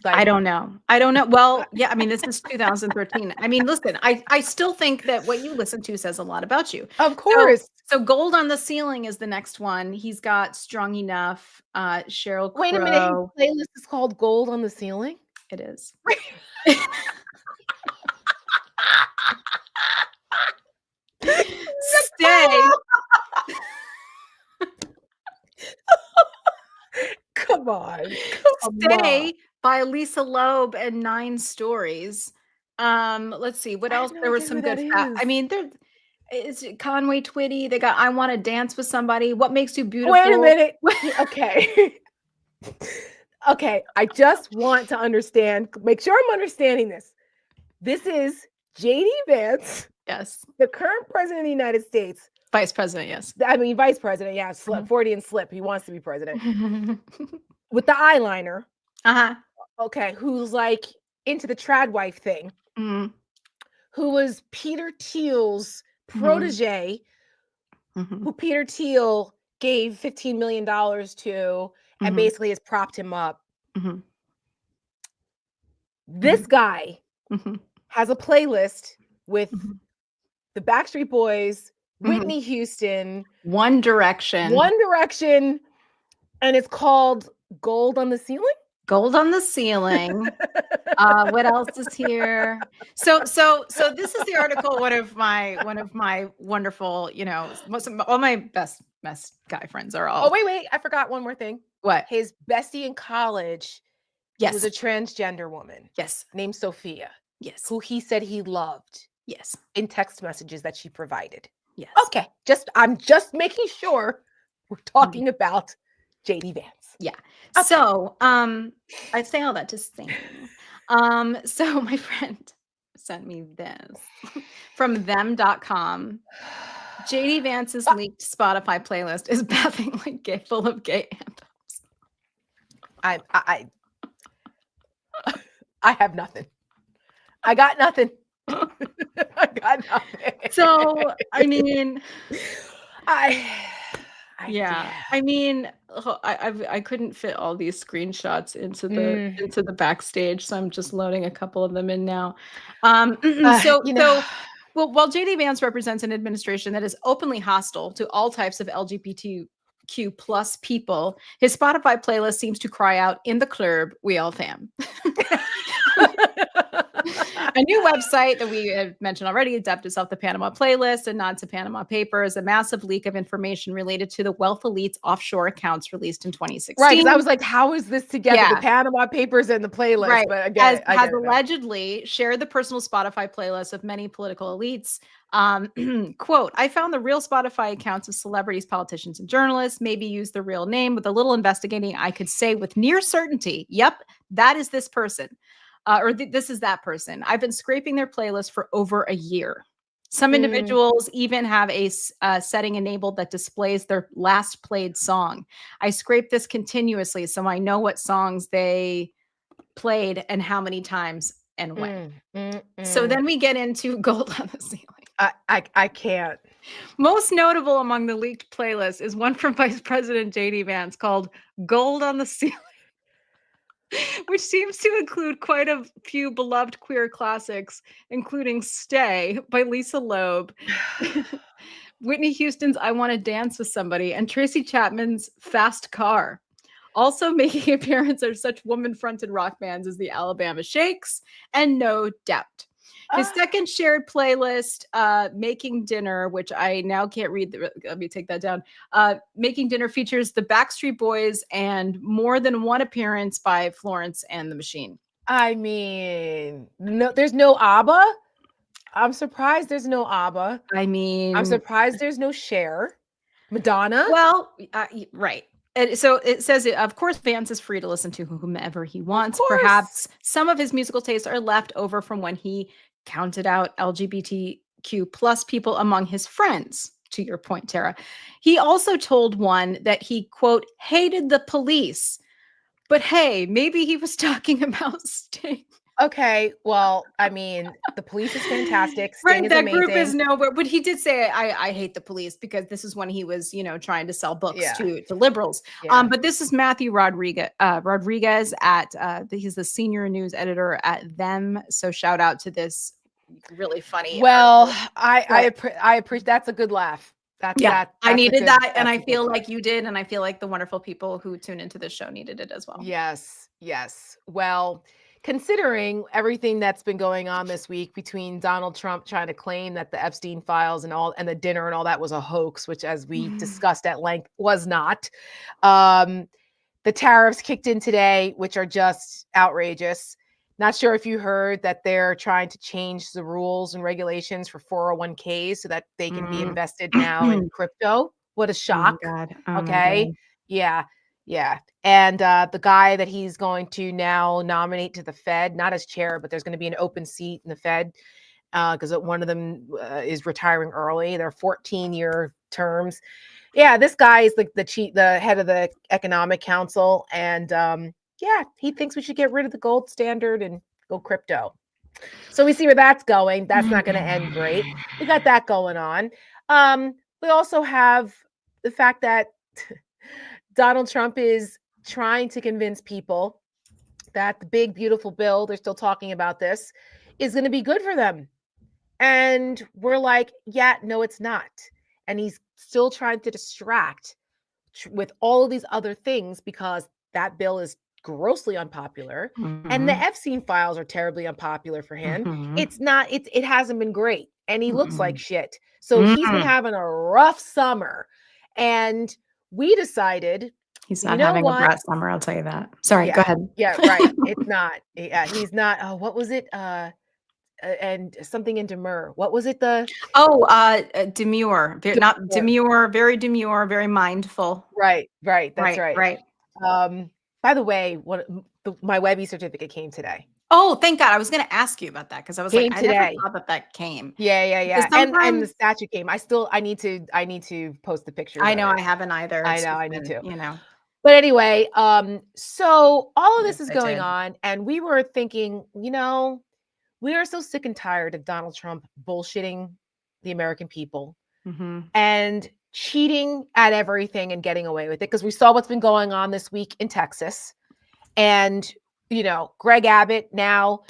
I don't know. Well, yeah, I mean, this is 2013. I mean, listen, I still think that what you listen to says a lot about you. Of course. So Gold on the Ceiling is the next one. He's got Strong Enough, Sheryl Crow. Wait a minute, his playlist is called Gold on the Ceiling? It is. Stay. Come on. Stay by Lisa Loeb and 9 Stories. Let's see what else. There was some good. I mean, it's Conway Twitty. They got I Want to Dance with Somebody. What Makes You Beautiful? Wait a minute. Okay. Okay. I just want to understand. Make sure I'm understanding this. This is JD Vance. Yes. The current president of the United States. Vice president, yes. I mean, vice president, yeah. Freudian slip. He wants to be president. With the eyeliner. Uh-huh. Okay. Who's like into the trad wife thing. Mm-hmm. Who was Peter Thiel's protege, who Peter Thiel gave $15 million to and basically has propped him up. This guy has a playlist with the Backstreet Boys, Whitney Houston, One Direction, and it's called Gold on the Ceiling. Gold on the Ceiling. What else is here? So this is the article. One of my wonderful, all my best guy friends are all. Oh wait, I forgot one more thing. What? His bestie in college. Yes. Was a transgender woman. Yes. Named Sophia. Yes. Who he said he loved. Yes. In text messages that she provided. Yes. Okay. I'm just making sure we're talking about JD Vance. Yeah. Okay. So, I say all that to say, so my friend sent me this from them.com. JD Vance's leaked Spotify playlist is bafflingly full of gay anthems. I have nothing. I got nothing. I got nothing. So, I mean, I mean, I couldn't fit all these screenshots into the backstage, so I'm just loading a couple of them in now. Well, while JD Vance represents an administration that is openly hostile to all types of LGBTQ plus people, his Spotify playlist seems to cry out, "In the club, we all fam." A new website that we have mentioned already dubbed itself the Panama Playlist, a nod to Panama Papers, a massive leak of information related to the wealth elite's offshore accounts released in 2016. Right, because I was like, how is this together? The Panama Papers and the playlist. Right. But again, has allegedly shared the personal Spotify playlist of many political elites. Quote, "I found the real Spotify accounts of celebrities, politicians, and journalists. Maybe use the real name. With a little investigating, I could say with near certainty, yep, that is this person. This is that person. I've been scraping their playlist for over a year. Some individuals even have a setting enabled that displays their last played song. I scrape this continuously, so I know what songs they played and how many times and when." So then we get into Gold on the Ceiling. I can't. Most notable among the leaked playlists is one from Vice President JD Vance called Gold on the Ceiling, which seems to include quite a few beloved queer classics, including Stay by Lisa Loeb, Whitney Houston's I Want to Dance with Somebody, and Tracy Chapman's Fast Car. Also making appearance are such woman-fronted rock bands as the Alabama Shakes and No Doubt. His second shared playlist, Making Dinner, which I now can't read. Let me take that down. Making Dinner features the Backstreet Boys and more than one appearance by Florence and the Machine. I mean, no, there's no ABBA. I'm surprised there's no ABBA. I mean, I'm surprised there's no Cher. Madonna. Well, right. And so it says, of course, Vance is free to listen to whomever he wants. Perhaps some of his musical tastes are left over from when he counted out LGBTQ plus people among his friends, to your point, Tara. He also told one that he, quote, hated the police. But hey, maybe he was talking about Sting. Okay, well, I mean, the police is fantastic. Sting Right, is that amazing. group is nowhere. But he did say, I hate the police, because this is when he was, trying to sell books to liberals. Yeah. But this is Matthew Rodriguez at he's the senior news editor at Them. So shout out to this really funny. Well, I appreciate. That's a good laugh. I needed that, and I feel like you did, and I feel like the wonderful people who tune into this show needed it as well. Yes. Well, considering everything that's been going on this week between Donald Trump trying to claim that the Epstein files and the dinner and all that was a hoax, which, as we discussed at length, was not. The tariffs kicked in today, which are just outrageous. Not sure if you heard that they're trying to change the rules and regulations for 401ks so that they can be invested now in crypto. What a shock. Oh my God. Okay. Yeah. And the guy that he's going to now nominate to the Fed, not as chair, but there's going to be an open seat in the Fed because one of them is retiring early. They're 14-year terms. Yeah, this guy is the head of the Economic Council. And he thinks we should get rid of the gold standard and go crypto. So we see where that's going. That's not going to end great. We got that going on. We also have the fact that Donald Trump is trying to convince people that the big, beautiful bill, they're still talking about this, is going to be good for them. And we're like, yeah, no, it's not. And he's still trying to distract with all of these other things because that bill is grossly unpopular. And the Epstein files are terribly unpopular for him. It hasn't been great. And he looks like shit. So he's been having a rough summer. And we decided he's not having a brat summer, I'll tell you that. Sorry, go ahead. Yeah, right. It's not. Yeah, he's not. Oh, what was it? And something in demur. What was it? Demure. Not demure, very demure, very mindful. Right. That's right. By the way, my Webby certificate came today. Oh, thank God. I was going to ask you about that because I was I never thought that came. Yeah. And the statue came. I need to post the picture. I know I haven't either. I need to. But anyway, so all of this is going on, and we were thinking, we are so sick and tired of Donald Trump bullshitting the American people. And cheating at everything and getting away with it, because we saw what's been going on this week in Texas. And, Greg Abbott now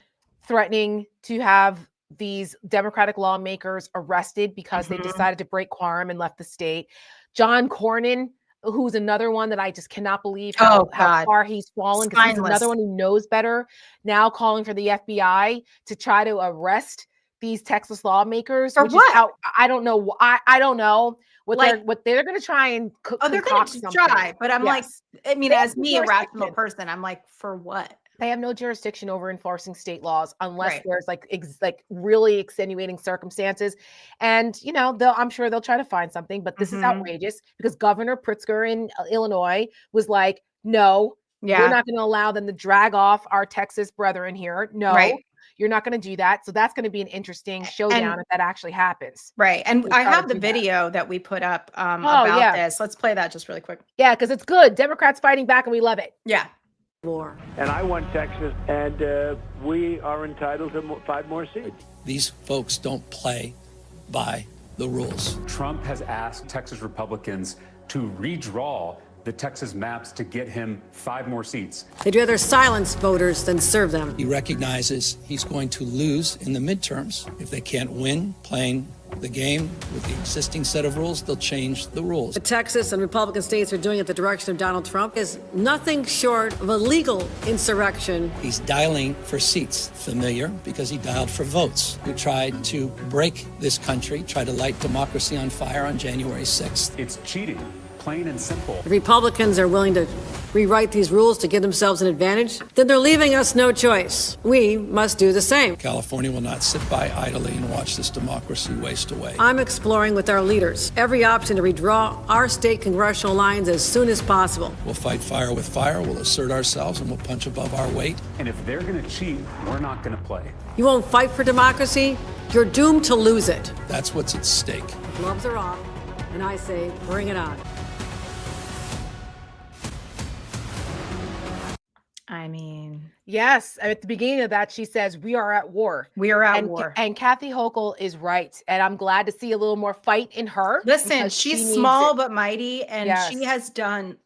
threatening to have these Democratic lawmakers arrested because they decided to break quorum and left the state. John Cornyn, who's another one that I just cannot believe how far he's fallen, because he's another one who knows better, now calling for the FBI to try to arrest these Texas lawmakers, which is out. I don't know. I don't know what they're going to try and they're going to try, but I'm like, I mean, as me, a rational person, I'm like, for what? They have no jurisdiction over enforcing state laws unless there's like really extenuating circumstances. And, I'm sure they'll try to find something, but this is outrageous, because Governor Pritzker in Illinois was like, no, we're not going to allow them to drag off our Texas brethren here. No, you're not going to do that. So that's going to be an interesting showdown if that actually happens. Right. And I have the video that we put up about this. Let's play that just really quick. Yeah, because it's good. Democrats fighting back and we love it. Yeah. War. And I won Texas, and we are entitled to 5 more seats. These folks don't play by the rules. Trump has asked Texas Republicans to redraw the Texas maps to get him 5 more seats. They'd rather silence voters than serve them. He recognizes he's going to lose in the midterms. If they can't win playing the game with the existing set of rules, they'll change the rules. The Texas and Republican states are doing it the direction of Donald Trump is nothing short of a legal insurrection. He's dialing for seats. Familiar because he dialed for votes. Who tried to break this country, tried to light democracy on fire on January 6th. It's cheating. Plain and simple. The Republicans are willing to rewrite these rules to give themselves an advantage, then they're leaving us no choice. We must do the same. California will not sit by idly and watch this democracy waste away. I'm exploring with our leaders every option to redraw our state congressional lines as soon as possible. We'll fight fire with fire, we'll assert ourselves, and we'll punch above our weight. And if they're going to cheat, we're not going to play. You won't fight for democracy, you're doomed to lose it. That's what's at stake. Gloves are off, and I say, bring it on. I mean, yes. At the beginning of that, she says, we are at war. We are at war. And Kathy Hochul is right. And I'm glad to see a little more fight in her. Listen, she's small but mighty. And she has done,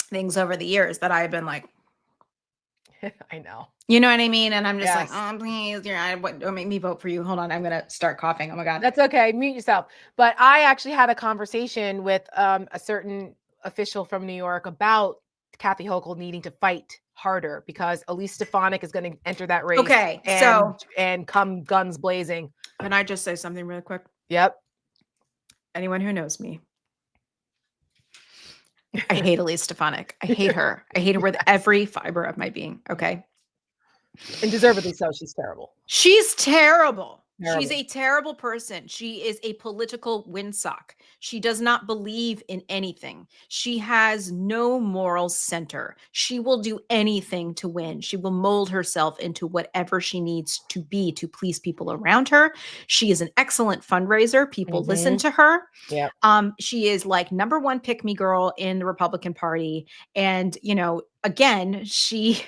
things over the years that I've been like, I know. You know what I mean? And I'm just like, oh, please, don't make me vote for you. Hold on. I'm going to start coughing. Oh my God. That's okay. Mute yourself. But I actually had a conversation with a certain official from New York about Kathy Hochul needing to fight harder, because Elise Stefanik is going to enter that race. Okay. And come guns blazing. Can I just say something really quick? Yep. Anyone who knows me, I hate Elise Stefanik. I hate her. I hate her with every fiber of my being. Okay. And deservedly so. She's terrible. She's terrible. She's a terrible person. She is a political windsock. She does not believe in anything. She has no moral center. She will do anything to win. She will mold herself into whatever she needs to be to please people around her. She is an excellent fundraiser. People listen to her. Yeah. She is like number one pick-me girl in the Republican Party. And, again, she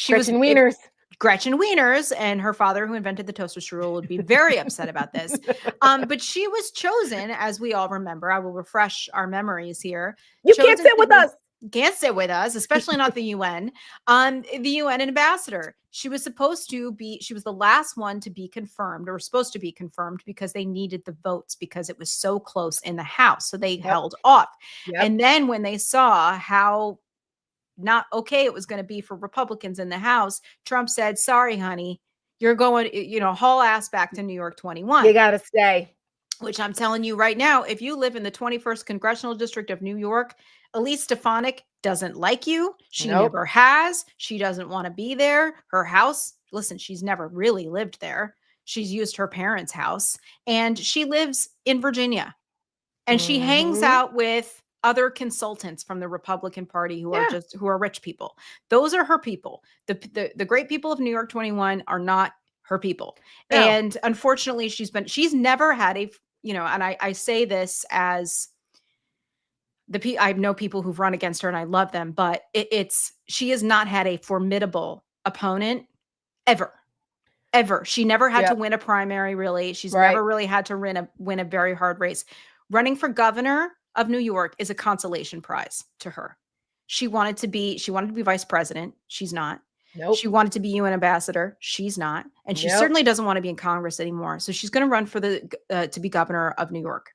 Gretchen Wieners. Gretchen Wieners, and her father, who invented the toaster strudel, would be very upset about this. But she was chosen, as we all remember. I will refresh our memories here. You can't sit with us. Can't sit with us, especially not the UN. The UN ambassador. She was the last one to be confirmed, or supposed to be confirmed, because they needed the votes because it was so close in the House. So they held off. Yep. And then when they saw how not okay it was going to be for Republicans in the House, Trump said, sorry, honey, you're going, haul ass back to New York 21. You got to stay. Which I'm telling you right now, if you live in the 21st Congressional District of New York, Elise Stefanik doesn't like you. She never has. She doesn't want to be there. Her house, listen, she's never really lived there. She's used her parents' house, and she lives in Virginia, and she hangs out with other consultants from the Republican Party who are rich people. Those are her people. The great people of New York 21 are not her people. No. And unfortunately, she's never had and I say this as I know people who've run against her and I love them, but she has not had a formidable opponent ever. ever. She never had to win a primary, really. She's never really had to win a very hard race. Running for governor of New York is a consolation prize to her. She wanted to be vice president. She's not. Nope. She wanted to be UN ambassador. She's not. And she certainly doesn't want to be in Congress anymore. So she's going to run for to be governor of New York.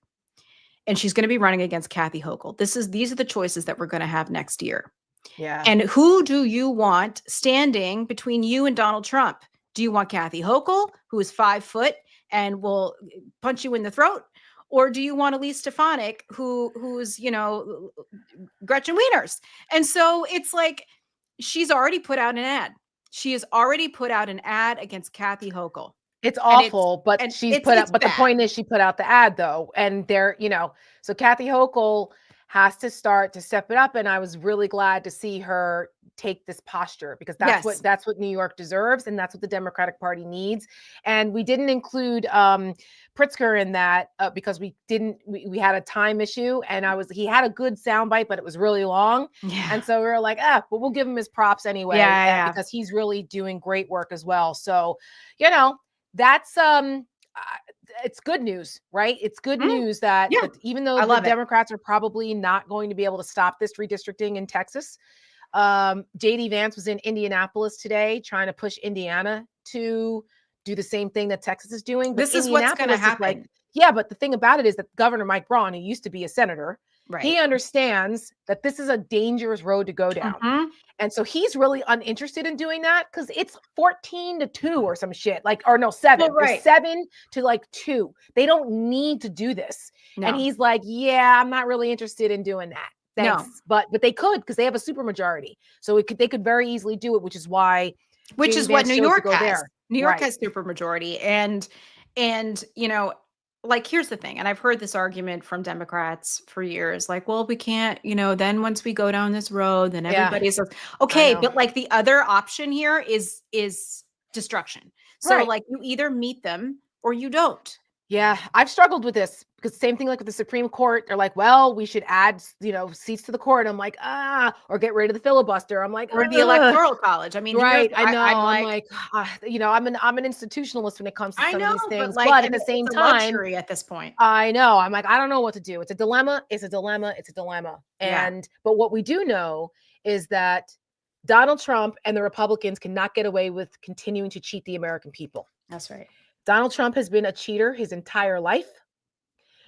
And she's going to be running against Kathy Hochul. These are the choices that we're going to have next year. Yeah. And who do you want standing between you and Donald Trump? Do you want Kathy Hochul, who is 5 foot and will punch you in the throat? Or do you want Elise Stefanik, who's, Gretchen Wieners? And so it's like, she's already put out an ad. She has already put out an ad against Kathy Hochul. It's awful, but the point is she put out the ad though. And so Kathy Hochul has to start to step it up. And I was really glad to see her take this posture, because that's what New York deserves. And that's what the Democratic Party needs. And we didn't include Pritzker in that because we had a time issue, and he had a good soundbite, but it was really long. Yeah. And so we were like, but we'll give him his props anyway, because he's really doing great work as well. So, that's it's good news, right? It's good news that even though the Democrats are probably not going to be able to stop this redistricting in Texas, JD Vance was in Indianapolis today trying to push Indiana to do the same thing that Texas is doing. But this is what's going to happen. But the thing about it is that Governor Mike Braun, who used to be a senator, he understands that this is a dangerous road to go down. And so he's really uninterested in doing that, because it's 14-2 or some shit, 7. Well, 7 to 2. They don't need to do this. No. And he's like, I'm not really interested in doing that. Thanks. No. But they could, because they have a supermajority. So they could very easily do it, which is what New York has. New York has supermajority. And here's the thing. And I've heard this argument from Democrats for years, well, we can't, then once we go down this road, then everybody's okay. But the other option here is destruction. So you either meet them or you don't. Yeah, I've struggled with this, because same thing with the Supreme Court. They're like, well, we should add, seats to the court. I'm like, or get rid of the filibuster. I'm like, or the Electoral College. I mean, I know. I'm an institutionalist when it comes to some of these things. But at the same time, luxury at this point. I know. I'm like, I don't know what to do. It's a dilemma. It's a dilemma. It's a dilemma. But what we do know is that Donald Trump and the Republicans cannot get away with continuing to cheat the American people. That's right. Donald Trump has been a cheater his entire life.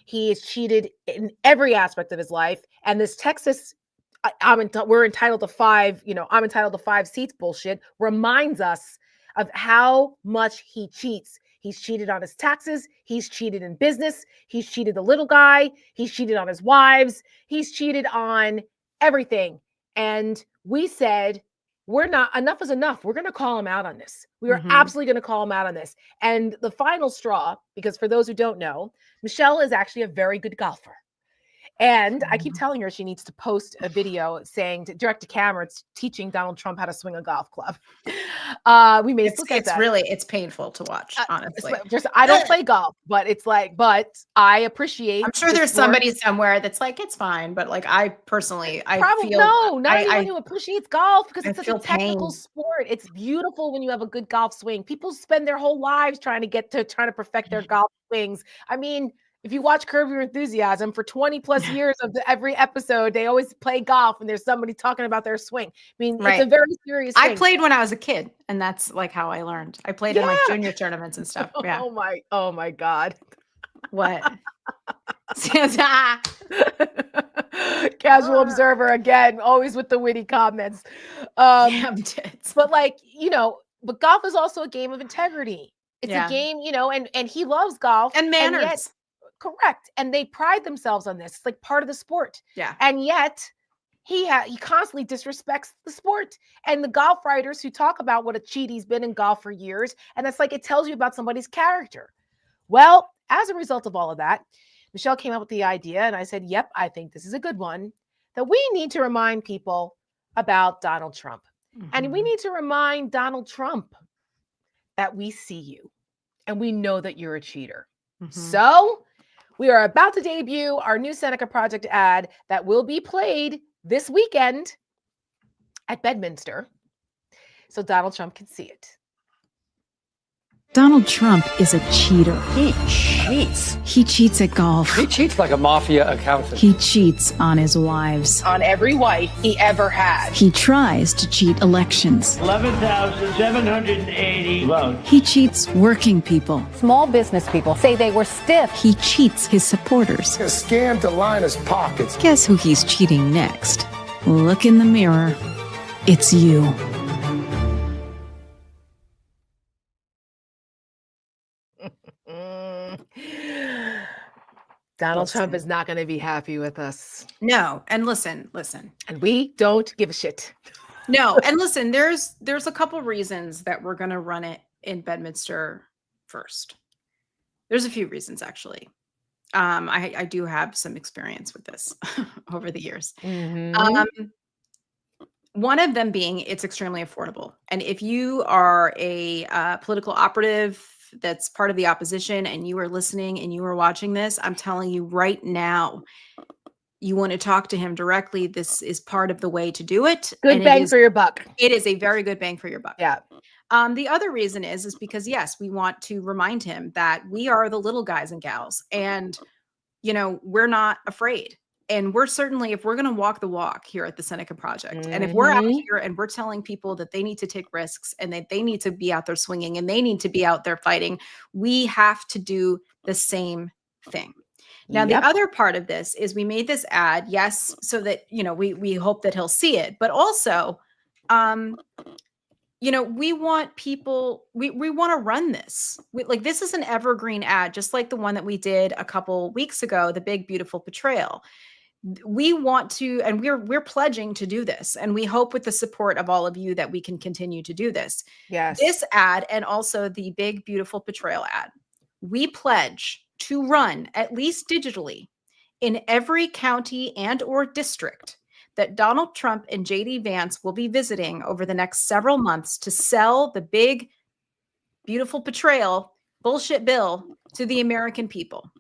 He has cheated in every aspect of his life. And this Texas, we're entitled to 5, I'm entitled to 5 seats bullshit, reminds us of how much he cheats. He's cheated on his taxes. He's cheated in business. He's cheated the little guy. He's cheated on his wives. He's cheated on everything. And we said, enough is enough. We're going to call him out on this. We are absolutely going to call him out on this. And the final straw, because for those who don't know, Michelle is actually a very good golfer. And I keep telling her she needs to post a video saying, direct to camera, it's teaching Donald Trump how to swing a golf club. We may look at that. It's painful to watch, honestly. I don't play golf, but but I appreciate. I'm sure there's somebody somewhere that's like, it's fine. But I personally, not anyone who appreciates golf, because it's such a technical sport. It's beautiful when you have a good golf swing. People spend their whole lives trying to perfect their golf swings. I mean, if you watch Curb Your Enthusiasm, for 20 plus years of every episode, they always play golf and there's somebody talking about their swing. I mean, it's a very serious thing. I played when I was a kid, and that's how I learned. I played in junior tournaments and stuff. Yeah. Oh my God. What? Casual observer again, always with the witty comments. But but golf is also a game of integrity. It's a game, and he loves golf and manners. Correct. And they pride themselves on this. It's part of the sport. Yeah. And yet he constantly disrespects the sport. And the golf writers who talk about what a cheat he's been in golf for years. And it's it tells you about somebody's character. Well, as a result of all of that, Michelle came up with the idea, and I said, yep, I think this is a good one, that we need to remind people about Donald Trump. And we need to remind Donald Trump that we see you and we know that you're a cheater. So we are about to debut our new Seneca Project ad that will be played this weekend at Bedminster, so Donald Trump can see it. Donald Trump is a cheater. He cheats. He cheats at golf. He cheats like a mafia accountant. He cheats on his wives. On every wife he ever had. He tries to cheat elections. 11,780 votes. He cheats working people. Small business people say they were stiff. He cheats his supporters. He scammed to line his pockets. Guess who he's cheating next? Look in the mirror. It's you. Donald Trump is not going to be happy with us. No. And listen. And we don't give a shit. No. And listen, there's a couple reasons that we're going to run it in Bedminster first. There's a few reasons, actually. I do have some experience with this over the years. One of them being it's extremely affordable. And if you are a political operative that's part of the opposition and you are listening and you are watching this, I'm telling you right now, you want to talk to him directly. This is part of the way to do it. Good bang for your buck. It is a very good bang for your buck. Yeah. The other reason is because, yes, we want to remind him that we are the little guys and gals and, we're not afraid. And we're certainly, if we're going to walk the walk here at the Seneca Project, and if we're out here and we're telling people that they need to take risks and that they need to be out there swinging and they need to be out there fighting, we have to do the same thing. Now, the other part of this is we made this ad, yes, so that, we hope that he'll see it, but also, we want people, we want to run this. This is an evergreen ad, just like the one that we did a couple weeks ago, the Big Beautiful Betrayal. We want to, and we're pledging to do this. And we hope with the support of all of you that we can continue to do this. Yes. This ad and also the Big Beautiful Betrayal ad, we pledge to run at least digitally in every county and or district that Donald Trump and JD Vance will be visiting over the next several months to sell the Big Beautiful Betrayal bullshit bill to the American people.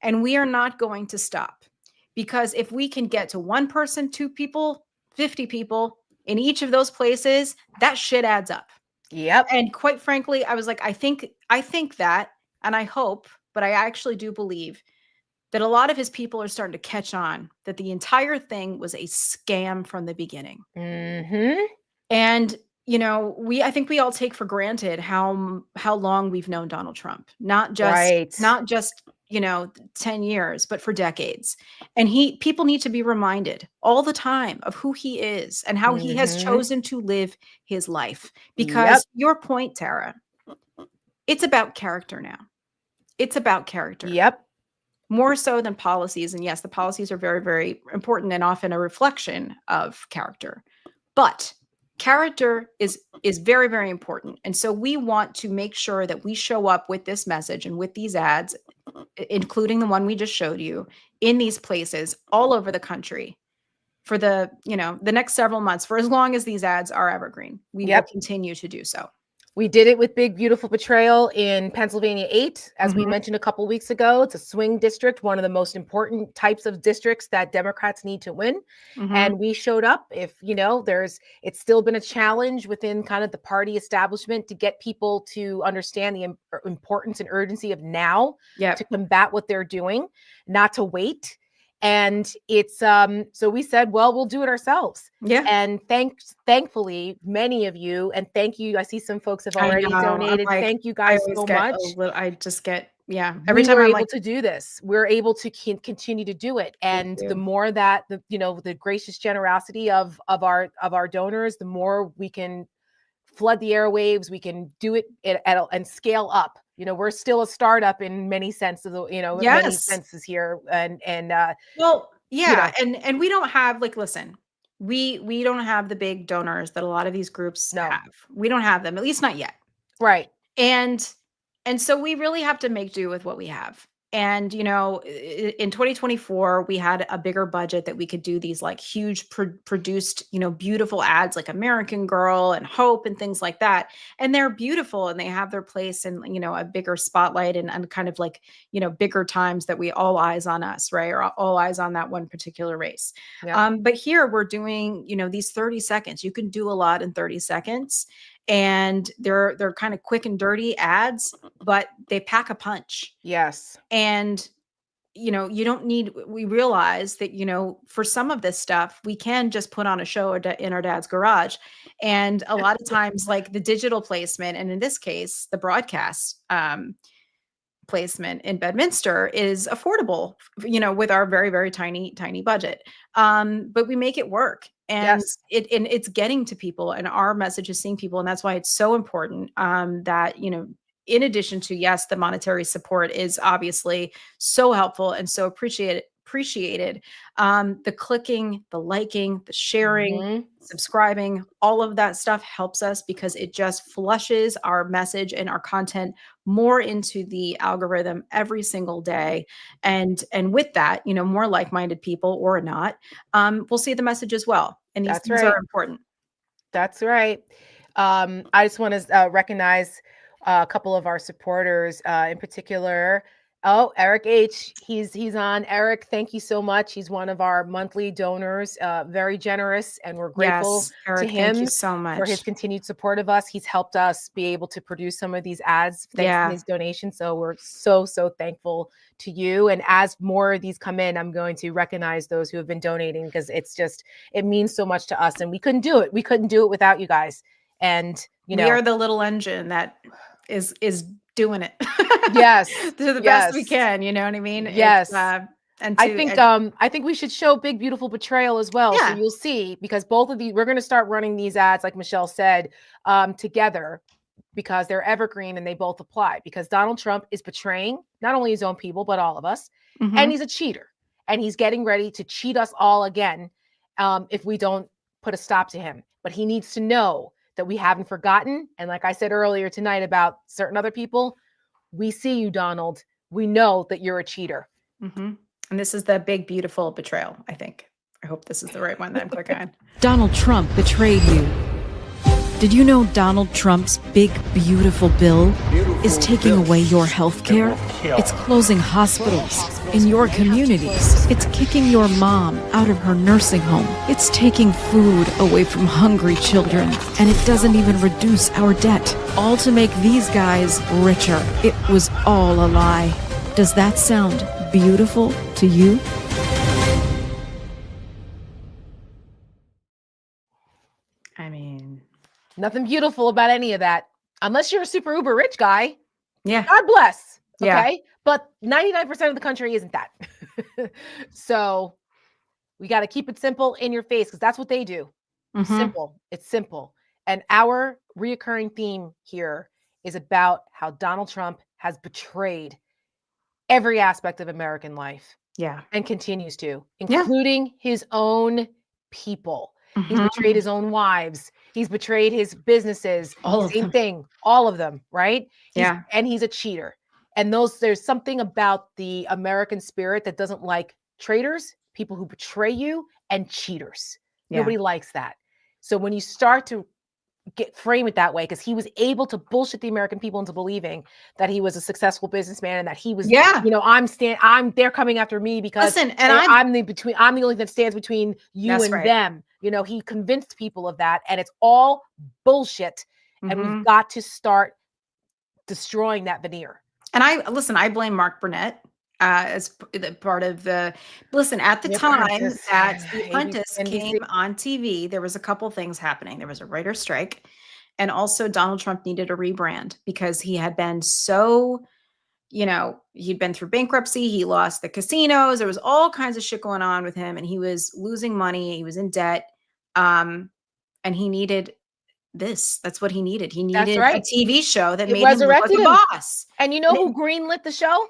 And we are not going to stop. Because if we can get to one person, 2 people, 50 people in each of those places, that shit adds up. Yep. And quite frankly, I was like, I think that, and I hope, but I actually do believe that a lot of his people are starting to catch on that the entire thing was a scam from the beginning. And, I think we all take for granted how long we've known Donald Trump, not just 10 years, but for decades. And people need to be reminded all the time of who he is and how he has chosen to live his life. Because your point, Tara, it's about character now. It's about character. Yep. More so than policies. And yes, the policies are very, very important and often a reflection of character. But character is very, very important. And so we want to make sure that we show up with this message and with these ads, including the one we just showed you, in these places all over the country for the next several months, for as long as these ads are evergreen. We will continue to do so. We did it with Big Beautiful Betrayal in Pennsylvania 8, as we mentioned a couple weeks ago. It's a swing district, one of the most important types of districts that Democrats need to win. And we showed up. If, it's still been a challenge within kind of the party establishment to get people to understand the importance and urgency of now to combat what they're doing, not to wait. And it's so we said, well, we'll do it ourselves. Yeah. And thankfully, many of you, and thank you. I see some folks have already donated. Thank you guys so much. I just get every time we're able to do this, we're able to continue to do it. And the more that the gracious generosity of our donors, the more we can flood the airwaves, we can do it and scale up. We're still a startup in many senses, many senses here. And and we don't have listen, we don't have the big donors that a lot of these groups have. We don't have them, at least not yet. Right. And so we really have to make do with what we have. And, in 2024, we had a bigger budget that we could do these huge produced, beautiful ads like American Girl and Hope and things like that. And they're beautiful and they have their place in, a bigger spotlight and kind of bigger times that we all eyes on us, right? Or all eyes on that one particular race. Yeah. But here we're doing, these 30 seconds. You can do a lot in 30 seconds. and they're kind of quick and dirty ads, but they pack a punch. Yes. And we realize that, for some of this stuff, we can just put on a show in our dad's garage. And a lot of times, like the digital placement, and in this case, the broadcast placement in Bedminster is affordable, with our very, very tiny, tiny budget. But we make it work. And it's getting to people, and our message is seeing people. And that's why it's so important that, in addition to, yes, the monetary support is obviously so helpful and so appreciated. The clicking, the liking, the sharing, subscribing, all of that stuff helps us because it just flushes our message and our content more into the algorithm every single day. And with that, more like-minded people or not, will see the message as well. And these things are important. That's right. I just want to recognize a couple of our supporters, in particular. Oh, Eric H. He's on. Eric, thank you so much. He's one of our monthly donors, very generous, and we're grateful Eric, to him thank you so much for his continued support of us. He's helped us be able to produce some of these ads thanks to his donations. So we're so thankful to you. And as more of these come in, I'm going to recognize those who have been donating because it means so much to us. And we couldn't do it. We couldn't do it without you guys. And we are the little engine that is doing it. Yes. To the best we can, you know what I mean? Yes. I think we should show Big Beautiful Betrayal as well. Yeah. So you'll see, because both of these, we're going to start running these ads, like Michelle said, together, because they're evergreen and they both apply, because Donald Trump is betraying not only his own people, but all of us. And he's a cheater, and he's getting ready to cheat us all again. If we don't put a stop to him, but he needs to know that we haven't forgotten. And like I said earlier tonight about certain other people, we see you, Donald. We know that you're a cheater. And this is the Big Beautiful Betrayal, I think. I hope this is the right one that I'm clicking on. Donald Trump betrayed you. Did you know Donald Trump's big, beautiful bill is taking away your health care? It's closing hospitals in your communities. It's kicking your mom out of her nursing home. It's taking food away from hungry children. And it doesn't even reduce our debt. All to make these guys richer. It was all a lie. Does that sound beautiful to you? I mean, nothing beautiful about any of that, unless you're a super uber rich guy. Yeah. God bless. Okay. Yeah. But 99% of the country isn't that. So we got to keep it simple, in your face, because that's what they do. Simple. It's simple. And our reoccurring theme here is about how Donald Trump has betrayed every aspect of American life. Yeah. And continues to, including his own people. He's betrayed his own wives. He's betrayed his businesses. Same thing. All of them, right? And he's a cheater. And there's something about the American spirit that doesn't like traitors, people who betray you, and cheaters. Nobody likes that. So when you start to frame it that way, because he was able to bullshit the American people into believing that he was a successful businessman and that he was, they're coming after me because I'm the only one that stands between you and them. He convinced people of that, and it's all bullshit. And we've got to start destroying that veneer. And I blame Mark Burnett as part of at the time that The Apprentice came on TV, there was a couple things happening. There was a writer's strike, and also Donald Trump needed a rebrand because he had been he'd been through bankruptcy. He lost the casinos. There was all kinds of shit going on with him, and he was losing money. He was in debt. And he needed this. That's what he needed. He needed a TV show that made him look like a boss. And you know who greenlit the show?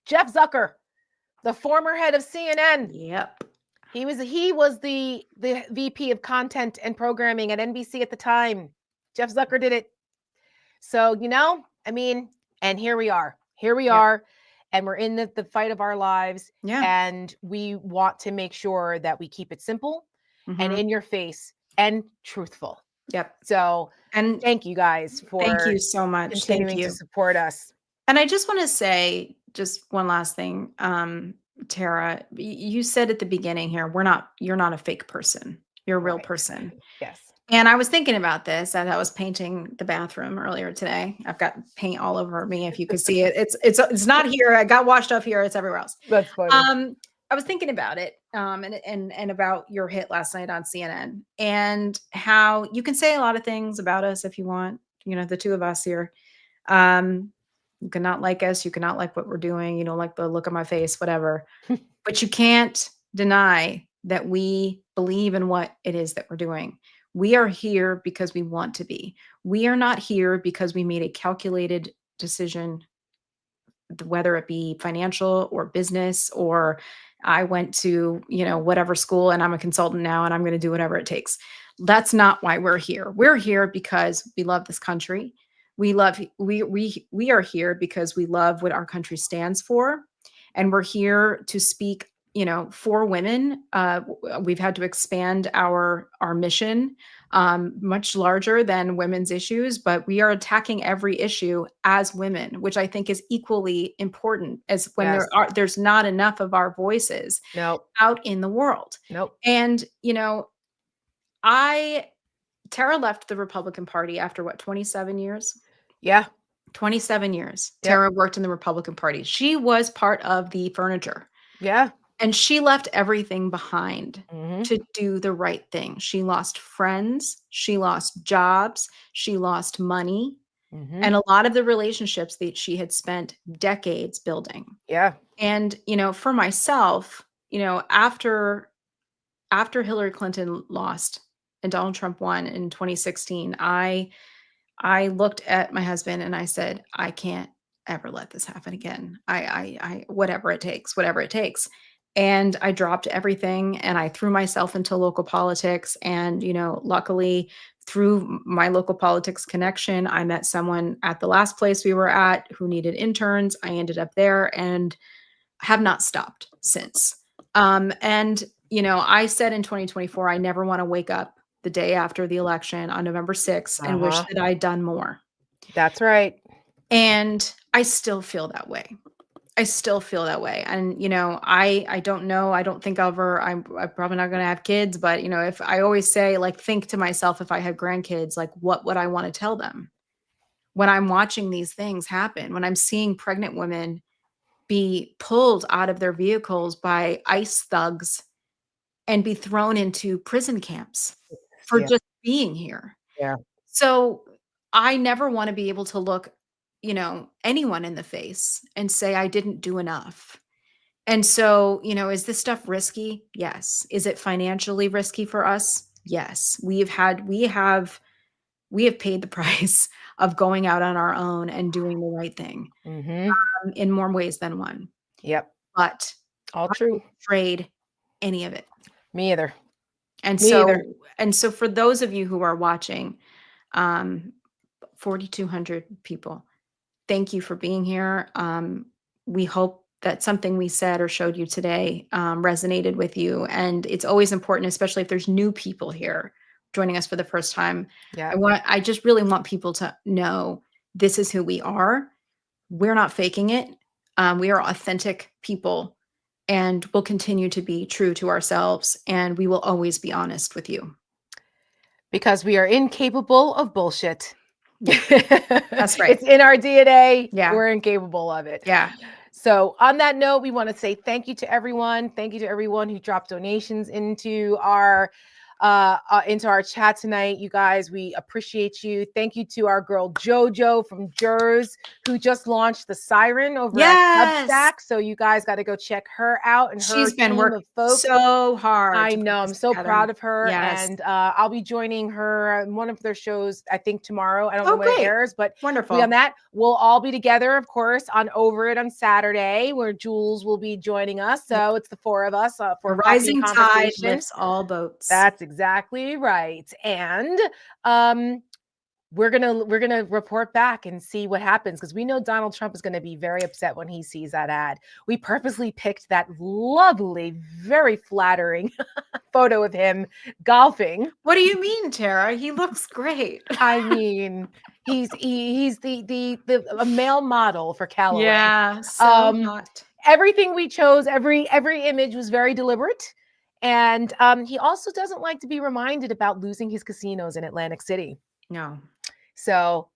Jeff Zucker, the former head of CNN. Yep. He was the VP of content and programming at NBC at the time. Jeff Zucker did it. So, and here we are. And we're in the fight of our lives. Yeah. And we want to make sure that we keep it simple and in your face and truthful. Yep. So, and thank you guys for thank you so much. Continuing to support us. And I just want to say just one last thing. Tara, you said at the beginning here, you're not a fake person. You're a real person. Yes. And I was thinking about this as I was painting the bathroom earlier today. I've got paint all over me. If you could see it, it's not here. I got washed off here. It's everywhere else. That's funny. I was thinking about it, and about your hit last night on CNN, and how you can say a lot of things about us if you want. You know, the two of us here. You cannot like us. You cannot like what we're doing. You don't like the look of my face, whatever. But you can't deny that we believe in what it is that we're doing. We are here because we want to be. We are not here because we made a calculated decision, whether it be financial or business, or I went to, whatever school and I'm a consultant now and I'm going to do whatever it takes. That's not why we're here. We're here because we love this country. We are here because we love what our country stands for. And we're here to speak, for women. We've had to expand our mission, much larger than women's issues, but we are attacking every issue as women, which I think is equally important as when there's not enough of our voices out in the world. And, Tara left the Republican Party after 27 years? Yeah. 27 years. Yep. Tara worked in the Republican Party. She was part of the furniture. Yeah. And she left everything behind to do the right thing. She lost friends. She lost jobs. She lost money. And a lot of the relationships that she had spent decades building. Yeah. And, for myself, after Hillary Clinton lost and Donald Trump won in 2016, I looked at my husband and I said, I can't ever let this happen again. I whatever it takes. And I dropped everything and I threw myself into local politics. And, luckily through my local politics connection, I met someone at the last place we were at who needed interns. I ended up there and have not stopped since. I said in 2024, I never want to wake up the day after the election on November 6th and wish that I'd done more. That's right. And I still feel that way. And, I don't know. I don't think I'm probably not going to have kids, but, if I always say, think to myself, if I had grandkids, what would I want to tell them when I'm watching these things happen, when I'm seeing pregnant women be pulled out of their vehicles by ICE thugs and be thrown into prison camps for just being here. Yeah. So I never want to be able to look, anyone in the face and say I didn't do enough. And so, is this stuff risky? Yes. Is it financially risky for us? Yes. We have paid the price of going out on our own and doing the right thing in more ways than one. Yep. But all true. I'm not afraid any of it. Me either. And so for those of you who are watching, 4,200 people, thank you for being here. We hope that something we said or showed you today resonated with you. And it's always important, especially if there's new people here joining us for the first time. Yeah. I just really want people to know this is who we are. We're not faking it. We are authentic people. And we'll continue to be true to ourselves, and we will always be honest with you. Because we are incapable of bullshit. That's right. It's in our DNA. Yeah. We're incapable of it. Yeah. So on that note, we want to say thank you to everyone. Thank you to everyone who dropped donations into our chat tonight. You guys, we appreciate you. Thank you to our girl Jojo from Jers, who just launched the Siren over at Substack. So you guys got to go check her out. And she's been working so hard. I know. I'm so proud of her. Yes. And I'll be joining her on one of their shows, I think tomorrow. I don't know when it airs, but wonderful. On that, we'll all be together, of course, on Over It on Saturday, where Jules will be joining us. So it's the four of us for Rising Tide lifts all boats. That's exactly right. And we're gonna report back and see what happens, because we know Donald Trump is going to be very upset when he sees that ad. We purposely picked that lovely, very flattering photo of him golfing. What do you mean, Tara? He looks great. I mean, he's a male model for Callaway. Yeah, so hot. Everything we chose, every image was very deliberate. And he also doesn't like to be reminded about losing his casinos in Atlantic City. No. So,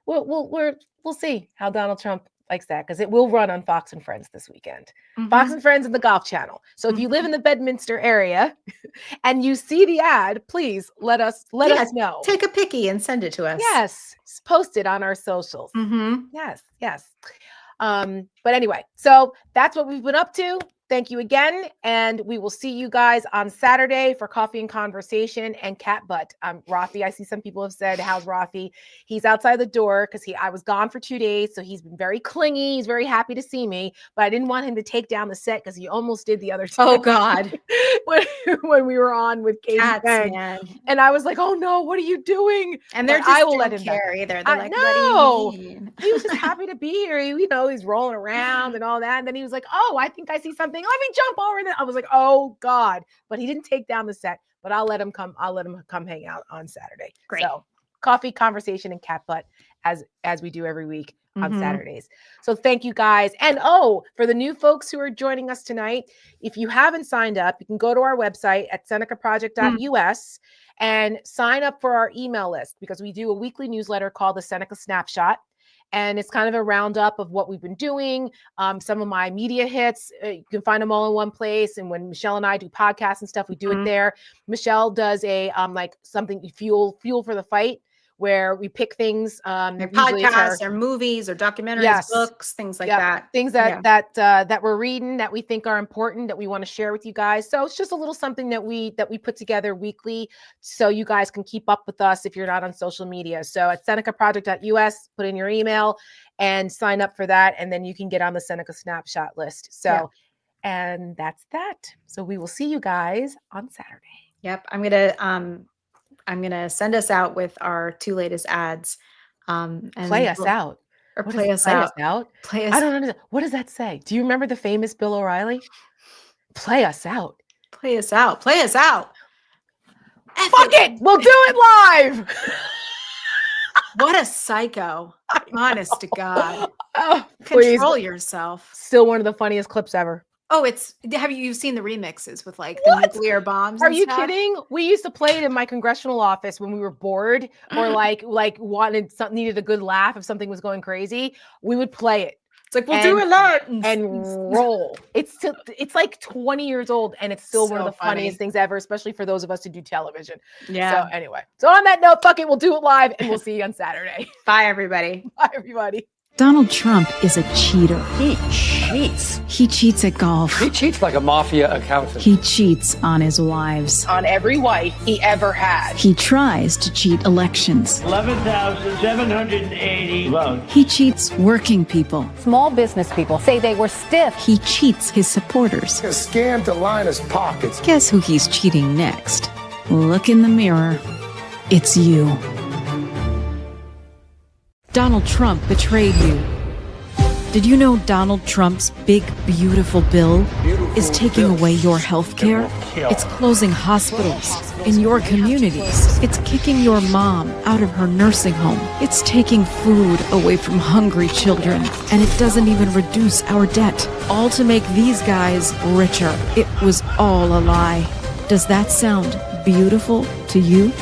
we'll see how Donald Trump likes that, because it will run on Fox and Friends this weekend. Fox and Friends and the Golf Channel. So if you live in the Bedminster area and you see the ad, please let us know. Take a picky and send it to us. Yes, post it on our socials. Mm-hmm. Yes. But anyway, so that's what we've been up to. Thank you again, and we will see you guys on Saturday for Coffee and Conversation and Cat Butt. Rafi, I see some people have said, how's Rafi? He's outside the door because I was gone for 2 days, so he's been very clingy. He's very happy to see me, but I didn't want him to take down the set because he almost did the other time. Oh, God. when we were on with Katie Bang. And I was like, oh, no, what are you doing? And they're just I will let him care either. They're like, no. what do you mean? He was just happy to be here. He's rolling around and all that. And then he was like, oh, I think I see something. Let me jump over there. I was like, oh God. But he didn't take down the set. But I'll let him come hang out on Saturday. Great. So Coffee, Conversation, and Cat Butt as we do every week on Saturdays. So thank you guys. And for the new folks who are joining us tonight, if you haven't signed up, you can go to our website at senecaproject.us and sign up for our email list, because we do a weekly newsletter called the Seneca Snapshot. And it's kind of a roundup of what we've been doing. Some of my media hits, you can find them all in one place. And when Michelle and I do podcasts and stuff, we do it there. Michelle does a like something fuel for the fight, where we pick things, podcasts or movies or documentaries, books, things like that. Things that we're reading that we think are important, that we want to share with you guys. So it's just a little something that we put together weekly, so you guys can keep up with us if you're not on social media. So at senecaproject.us, put in your email and sign up for that, and then you can get on the Seneca Snapshot list. So, and that's that. So we will see you guys on Saturday. Yep, I'm gonna send us out with our 2 latest ads. And play us out. Or play us out. I don't understand. What does that say? Do you remember the famous Bill O'Reilly? Play us out. Play us out. Play us out. Fuck it. We'll do it live. What a psycho. Honest to God. Oh, control yourself. Still one of the funniest clips ever. Oh, you've seen the remixes with like the nuclear bombs? Are you kidding? We used to play it in my congressional office when we were bored or like needed a good laugh if something was going crazy. We would play it. It's like, we'll do it live and roll. It's like 20 years old, and it's still one of the funniest things ever, especially for those of us who do television. Yeah. So anyway, on that note, fuck it, we'll do it live, and we'll see you on Saturday. Bye, everybody. Bye, everybody. Donald Trump is a cheater. He cheats. He cheats at golf. He cheats like a mafia accountant. He cheats on his wives. On every wife he ever had. He tries to cheat elections. 11,780 votes. He cheats working people. Small business people say they were stiff. He cheats his supporters. A scam to line his pockets. Guess who he's cheating next? Look in the mirror. It's you. Donald Trump betrayed you. Did you know Donald Trump's big, beautiful bill is taking away your health care? It's closing hospitals in your communities. It's kicking your mom out of her nursing home. It's taking food away from hungry children. And it doesn't even reduce our debt. All to make these guys richer. It was all a lie. Does that sound beautiful to you?